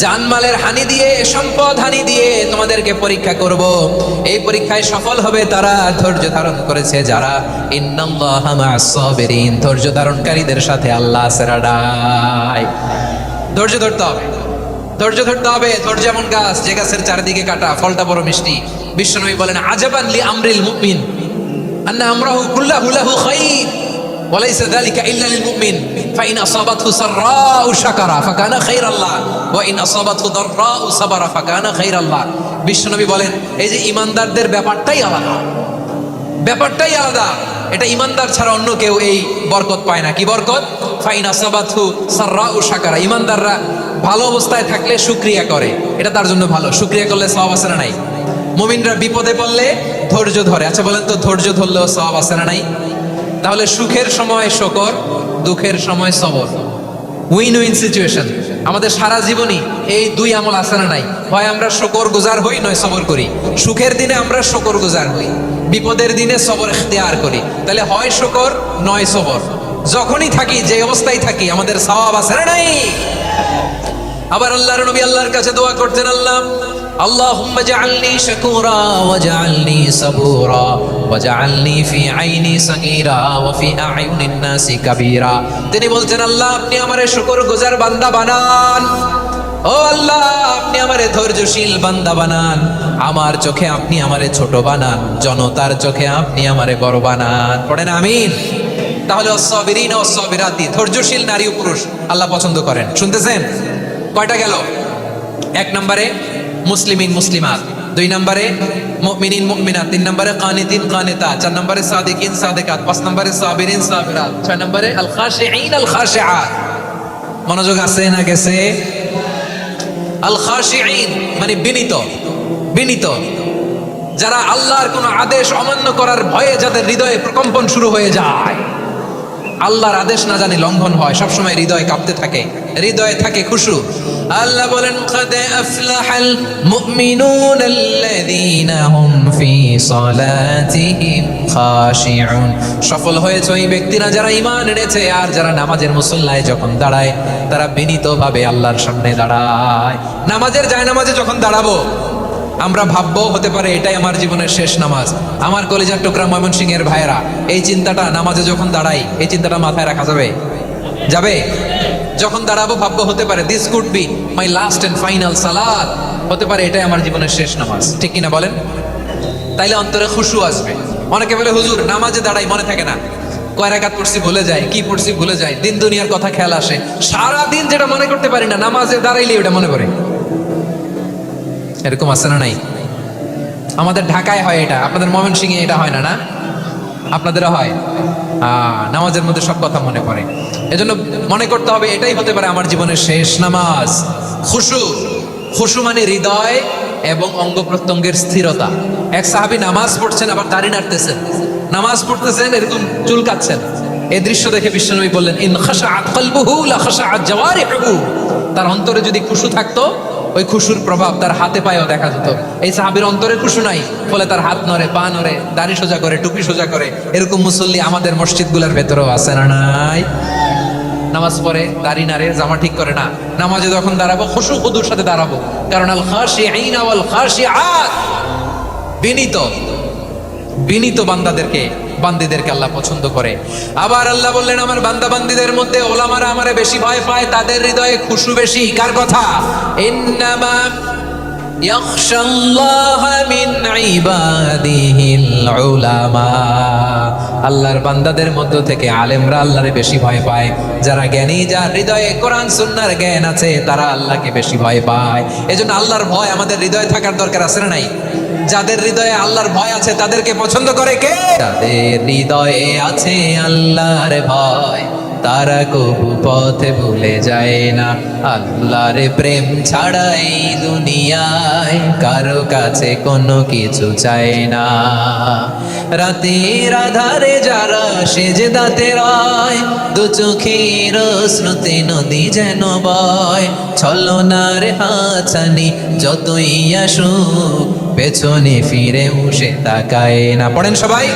জানমালের হানি দিয়ে, সম্পদ হানি দিয়ে তোমাদেরকে পরীক্ষা করব। এই পরীক্ষায় সফল হবে তারা ধৈর্য ধারণ করেছে যারা। ইন্নাল্লাহা মা'আস সাবিরিন, ধৈর্য ধারণকারীদের সাথে আল্লাহ আছে রাডাই। ধৈর্য ধরতে হবে, ধৈর্য ধরতে হবে। ধৈর্য এমন গাছ যে গাছের চারিদিকে কাটা, ফলটা বড় মিষ্টি। বিশ্বনবী বলেন আজাবান লি আমরিল মুমিন আন্না আমরাহু কুল্লাহু লাহু খাইর ওয়ালাইসা যালিকা ইল্লা লিল মুমিন ফাইন আসাবাতহু সাররাউ শাকারা ফাকানা খাইরাল্লাহ ওয়া ইন আসাবাতহু দাররাউ সাবারা ফাকানা খাইরাল্লাহ। বিশ্বনবী বলেন এই যে ইমানদারদের ব্যাপারটাই আলাদা, ব্যাপারটাই আলাদা। এটা ইমানদার ছাড়া অন্য কেউ এই বরকত পায় না। কি বরকত? ফাইন আসাবাতহু সাররাউ শাকারা। ইমানদাররা ভালো অবস্থায় থাকলে শুকরিয়া করে, এটা তার জন্য ভালো। শুকরিয়া করলে সওয়াব আছে না নাই? মুমিনরা বিপদে পড়লে ধৈর্য ধরে। আচ্ছা বলেন তো, ধৈর্য ধরলেও সওয়াব আছে না নাই? তাহলে সুখের সময় শুকর, দুঃখের সময় সবর, উইন উইন সিচুয়েশন। আমাদের সারা জীবনই এই দুই আমল আছে না নাই? হয় আমরা শুকর গুজার হই, নয় সবর করি। সুখের দিনে আমরা শুকর গুজার হই, বিপদের দিনে সবর ইখতিয়ার করি। তাহলে হয় শুকর নয় সবর। যখনই থাকি, যে অবস্থায় থাকি, আমাদের সওয়াব আছে না নাই? আবার আল্লাহর নবী আল্লাহর কাছে দোয়া করতেন, আল্লাহুম্মা জাআলনি শাকুরা ওয়াজআলনি সাবুরা ওয়াজআলনি ফি আইনি সাগীরা ওয়া ফি আ'য়ুনিন নাসি কাবীরা। তিনি বলছেন আল্লাহ আপনি আমারে শুকরগুজার বান্দা বানান, ও আল্লাহ আপনি আমারে ধৈর্যশীল বান্দা বানান, আমার চোখে আপনি আমারে ছোট বানান, জনতার চোখে আপনি আমারে বড় বানান। পড়েন আমিন। তাহলে ওয়াস-সাবিরিনা ওয়াস-সাবিরাতি, ধৈর্যশীল নারী ও পুরুষ আল্লাহ পছন্দ করেন। শুনতেছেন? কয়টা গেল? 1 নম্বরে মুসলিমিন মুসলিমাত, 2 নম্বরে মুমিনিন মুমিনাত, 3 নম্বরে কানিতিন কানিতাত, 4 নম্বরে সাদিকিন সাদিকাত, 5 নম্বরে সাবিরিন সাবিরাত, 6 নম্বরে আল খাশিঈন আল খাশিআত। মনোযোগ আছে না গেছে? আল খাশিঈন মানে বিনীত, বিনীত, যারা আল্লাহর কোন আদেশ অমান্য করার ভয়ে যাদের হৃদয়ে প্রকম্পন শুরু হয়ে যায়, আল্লাহর আদেশ না জানি লঙ্ঘন হয়, সবসময় হৃদয় কাঁপতে থাকে, হৃদয়ে থাকে খুশু। আল্লাহ বলেন কাদ আফলাহাল মুমিনুন আল্লাযীনা হুম ফি সালাতিহিম খাশিউন। সফল হয়েছে ওই ব্যক্তিরা যারা ঈমান এনেছে আর যারা নামাজের মুসল্লায় যখন দাঁড়ায় তারা বিনীতভাবে আল্লাহর সামনে দাঁড়ায়। নামাজের জায়নামাজে যখন দাঁড়াবো আমরা ভাববো হতে পারে এটাই আমার জীবনের শেষ নামাজ। আমার কলিজার টুকরা ময়মনসিংহের ভাইয়েরা, এই চিন্তাটা নামাজে যখন দাঁড়াই, এই চিন্তাটা মাথায় রাখা যাবে? যাবে? যখন দাঁড়াবো ভাববো হতে পারে this could be my last and final সালাত, হতে পারে এটাই আমার জীবনের শেষ নামাজ, ঠিক কিনা বলেন? তাইলে অন্তরে খুশু আসবে। অনেকে বলে হুজুর নামাজে দাঁড়াই মনে থাকে না, কয় রাকাত পড়ছি ভুলে যায়, কি পড়ছি ভুলে যায়, দিন দুনিয়ার কথা খেয়াল আসে, সারা দিন যেটা মনে করতে পারি না নামাজে দাঁড়াইলে ওটা মনে পড়ে। এরকম আছে না নাই? আমাদের ঢাকায় হয় এটা, আপনাদের ময়মনসিংহে এটা হয় না? না আপনাদেরও হয়? নামাজের মধ্যে সব কথা মনে পড়ে। এজন্য মনে করতে হবে এটাই হতে পারে আমার জীবনের শেষ নামাজ। খুশু, খুশু মানে হৃদয় এবং অঙ্গ প্রত্যঙ্গের স্থিরতা। এক সাহাবী নামাজ পড়ছেন আবার দাড়ি নাড়তেছেন, নামাজ পড়তেছেন এরকম চুলকাচ্ছেন। এই দৃশ্য দেখে বিশ্বনবী বললেন ইন খাশাআত কলবুহু লা খাশাআত জাওয়ারিহু। তার অন্তরে যদি খুশু থাকতো ওই খুশুর প্রভাব তার হাতে পায়েও দেখা যেত। এই সাহাবীর অন্তরে খুশু নাই, ফলে তার হাত নড়ে, পা নড়ে, দাড়ি সোজা করে, টুপি সোজা করে। এরকম মুসল্লি আমাদের মসজিদগুলোর ভেতরেও আছে না নাই? নামাজ পড়ে, দাড়ি নাড়ে, জামা ঠিক করে না। নামাজে যখন দাঁড়াবো খুশু খুদুর সাথে দাঁড়াবো, কারণ আল খাশিঈনা ওয়াল খাশিআত, বিনীত, বিনীত বান্দীদেরকে আল্লাহ পছন্দ করে। আবার আল্লাহ বললেন আমার বান্দা বান্দীদের মধ্যে ওলামারা আমারে বেশি ভয় পায়, তাদের হৃদয়ে খুশু বেশি। কার কথা? ইন্নামা ইয়াখশাল্লাহ মিন ইবাদিহিল উলামা। আল্লাহর বান্দাদের মধ্য থেকে আলেমরা আল্লাহরে বেশি ভয় পায়। যারা জ্ঞানী, যার হৃদয়ে কোরআন সুন্নাহর জ্ঞান আছে, তারা আল্লাহকে বেশি ভয় পায়। এজন্য আল্লাহর ভয় আমাদের হৃদয়ে থাকার দরকার আছে না নাই? যাদের হৃদয়ে আল্লাহর ভয় আছে তাদেরকে পছন্দ করে কে? যাদের হৃদয়ে আছে আল্লাহর ভয়, তারা কবু পথে ভুলে যায় না। আল্লাহর প্রেম ছাড়া এই দুনিয়ায় কারো কাছে কোনো কিছু চায় না। রাতের আধারে যারা সেজদাতে রয়, দু চোখের শ্রুতি নদী যেন বয়। ছলনার হাতছানি যতই আসুক, পেছনে ফিরে উসে তাকায় না। পড়েন সবাই।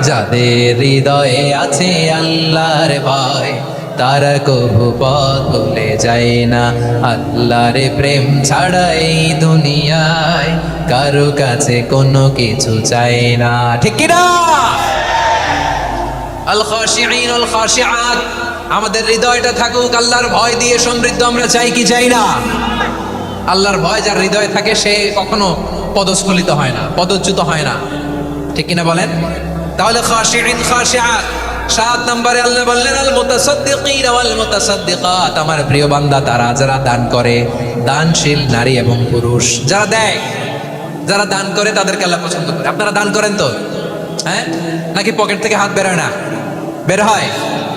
যাদের হৃদয়ে আছে আল্লাহর ভয়, তারা কবু পথ ভুলে যায় না। আল্লাহর প্রেম ছাড়া এই দুনিয়ায় কারো কাছে কোনো কিছু চায় না। ঠিক কি না? আল খাশিঈন আল খাশিআত, আমাদের হৃদয়টা থাকুক আল্লাহর ভয় দিয়ে সমৃদ্ধ। আমরা চাই কি চাই না? আল্লাহর ভয় যার হৃদয়ে থাকে সে কখনো পদস্খলিত হয় না, পদচ্যুত হয় না। ঠিক কিনা বলেন? তাহলে খাশিঈন খাশিআত। 7 নম্বরে আল্লাহ বললেন আল মুতাসাদ্দিকিন ওয়াল মুতাসাদ্দিকাত, আমার প্রিয় বান্দা তারা যারা দান করে, দানশীল নারী এবং পুরুষ যারা দেয়, যারা দান করে তাদেরকে আল্লাহ পছন্দ করে। আপনারা দান করেন তো? হ্যাঁ, নাকি পকেট থেকে হাত বের হয় না? বের হয়।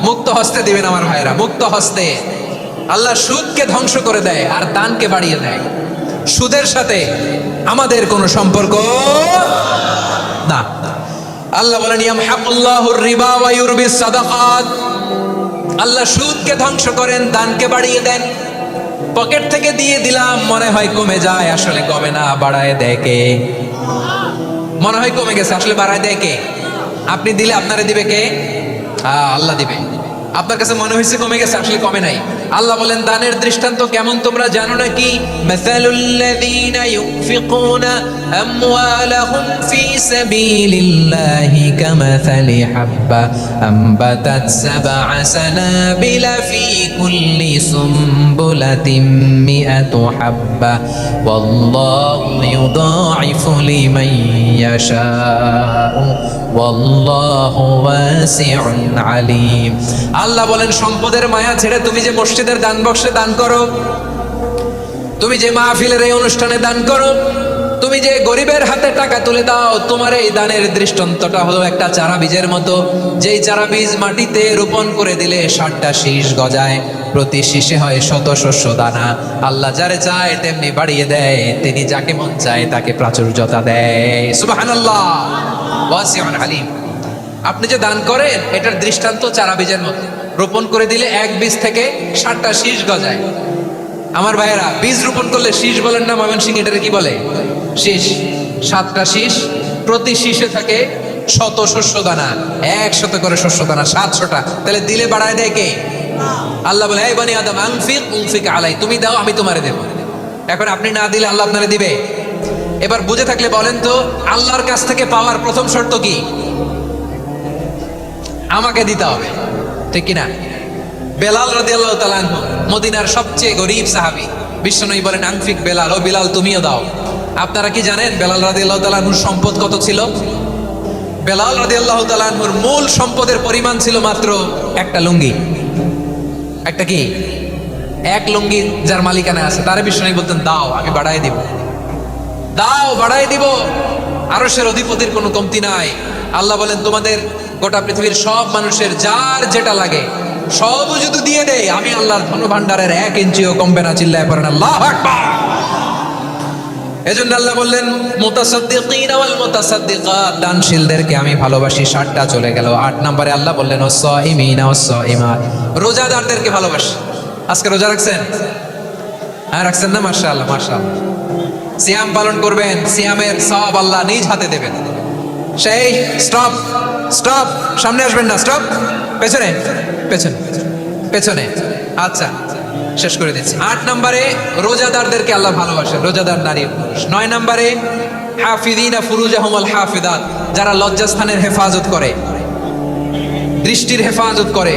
মুক্ত হস্তে দিবেন আমার ভাইরা, মুক্ত হস্তে। আল্লাহ সুদকে ধ্বংস করে দেয় আর দানকে বাড়িয়ে দেয়। সুদের সাথে আমাদের কোনো সম্পর্ক না। আল্লাহ বলেন ইয়ামহাকুল্লাহুর রিবা ওয়া ইউরবিস সাদাকাত, আল্লাহ সুদকে ধ্বংস করেন, দানকে বাড়িয়ে দেন। পকেট থেকে দিয়ে দিলাম মনে হয় কমে যায়, আসলে কমে না, বাড়ায় দেয় কে? মনে হয় কমে গেছে, আসলে বাড়ায় দেয় কে? আপনি দিলে আপনারে দিবে কে? আল্লাহ দিবে। আপনার কাছে মনে হয়েছে কমে গেছে, আসলে কমে নাই। আল্লাহ বলেন দানের দৃষ্টান্ত কেমন তোমরা জানো নাকি? মাসালুল্লাযীনা ইউনফিকুনা আমওয়ালাহুম ফী সাবিলিল্লাহি কামাসালি হাব্বা আমবাতাত সাবআ সানাবিলা ফী কুল্লি সুমবুলাতিন মিআতু হাব্বা ওয়াল্লাহু ইউদাঈফু লিমান ইয়াশাউ ওয়াল্লাহু ওয়াসিউন আলীম। আল্লাহ বলেন সম্পদের মায়া ছেড়ে তুমি যে মসজিদের দান বক্সে দান করো, তুমি যে মাহফিলের এই অনুষ্ঠানে দান করো, তুমি যে গরিবের হাতে টাকা তুলে দাও, তোমার এই দানের দৃষ্টান্তটা হলো একটা চারা বীজের মতো। যেই চারা বীজ মাটিতে রোপণ করে দিলে 60টা শীষ গজায়, প্রতি শীষে হয় শত শস্য দানা। আল্লাহ যারে চায় তেমনি বাড়িয়ে দেয়, তিনি যাকে মন চায় তাকে প্রাচুর্যতা দেয়। সুবহানাল্লাহ, ওয়াসিউন আলীম। আপনি যে দান করেন এটার দৃষ্টান্ত চারা বীজের মতো, রোপণ করে দিলে এক বীজ থেকে 60টা শীষ গজায়। আমার ভাইয়েরা, বীজ রোপণ করলে শীষ বলেন না? ময়মনসিংহ এটারে কি বলে? শীষ। 7টা শীষ, প্রতি শীষে থাকে শত শস্য দানা, 100 করে শস্য দানা, 700টা। তাহলে দিলে বাড়ায় দেয় কে? আল্লাহ বলে, হে বনি আদম আনফিক উনফিক আলাই, তুমি দাও আমি তোমারে দেব। এখন আপনি না দিলে আল্লাহ আপনারে দিবে? এবার বুঝে থাকলে বলেন তো, আল্লাহর কাছ থেকে পাওয়ার প্রথম শর্ত কি? আমাকে দিতে হবে, ঠিক কিনা? বেলাল রাদিয়াল্লাহু তাআলা আনহু, মদিনার সবচেয়ে গরীব সাহাবী, বিশ্বনবী বলেন আনফিক বেলাল, ও বেলাল তুমিও দাও। আপনারা কি জানেন বেলাল রাদিয়াল্লাহু তাআলা আনহুর সম্পদ কত ছিল? বেলাল রাদিয়াল্লাহু তাআলা আনহুর মূল সম্পদের পরিমাণ ছিল মাত্র একটা লুঙ্গি। একটা কি? এক লুঙ্গি যার মালিকানা আছে, তারে বিশ্বনবী বলতেন দাও আমি বাড়ায় দিব, দাও বাড়ায় দিব। আরশের অধিপতির কোনো কমতি নাই। আল্লাহ বলেন তোমাদের গোটা পৃথিবীর সব মানুষের যার যেটা লাগে সব যদি দিয়ে দেয়, আমি আল্লাহর ধন ভান্ডারের 1 ইঞ্চিও কমবে না। চিল্লায় পড়েন আল্লাহু আকবার। এজন্য আল্লাহ বললেন মুতাসাদ্দিকিন ওয়াল মুতাসাদ্দিকাত, দানশীলদেরকে আমি ভালোবাসি। 7টা চলে গেল। 8 নম্বরে আল্লাহ বললেন ওয়াস-সাইমিনা ওয়াস-সাইমাত, রোজাদারদেরকে ভালোবাসি। আজকে রোজা রাখছেন? হ্যাঁ রাখছেন না? মাশাআল্লাহ মাশাআল্লাহ। সিয়াম পালন করবেন, সিয়ামের সওয়াব আল্লাহ নিজ হাতে দেবেন। সেই স্টপ স্টপ, সামনে আসবেন না, স্টপ, পেছনে পেছনে পেছনে। আচ্ছা শেষ করে দিচ্ছি। 8 নম্বরে রোজাদারদেরকে আল্লাহ ভালোবাসেন, রোজাদার নারী পুরুষ। 9 নম্বরে হাফিযিনা ফুরুজাহুম ওয়াল হাফিযাত, যারা লজ্জাস্থানের হেফাজত করে, দৃষ্টির হেফাজত করে,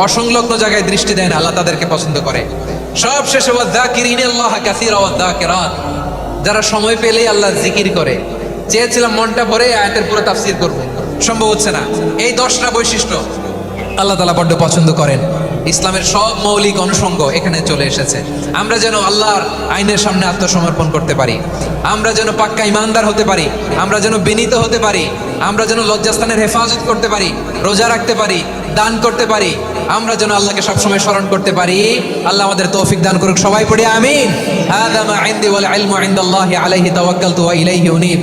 অসংলগ্ন জায়গায় দৃষ্টি দেয় না, আল্লাহ তাদেরকে পছন্দ করে। সব শেষে ওয়াযাকিরিনাল্লাহ কাসীরা ওয়াযাকিরাত, যারা সময় পেলেই আল্লাহর জিকির করে। চেয়েছিলাম মনটা ভরে আয়াতের পুরো তাফসীর করব, সম্ভব হচ্ছে না। এই 10টা বৈশিষ্ট্য আল্লাহ তাআলা বড্ড পছন্দ করেন। ইসলামের সব মৌলিক অনুষঙ্গ এখানে চলে এসেছে। আমরা যেন আল্লাহর আইনের সামনে আত্মসমর্পণ করতে পারি, আমরা যেন পাক্কা ইমানদার হতে পারি, আমরা যেন বিনীত হতে পারি, আমরা যেন লজ্জাস্থানের হেফাজত করতে পারি, রোজা রাখতে পারি, দান করতে পারি, আমরা যেন আল্লাহকে সবসময় স্মরণ করতে পারি। আল্লাহ আমাদের তৌফিক দান করুক। সবাই পড়ি আমিন। হাযা মা ইনদি ওয়াল ইলমু ইনদাল্লাহি আলাইহি তাওয়াক্কালতু ওয়া ইলাইহি উনীব।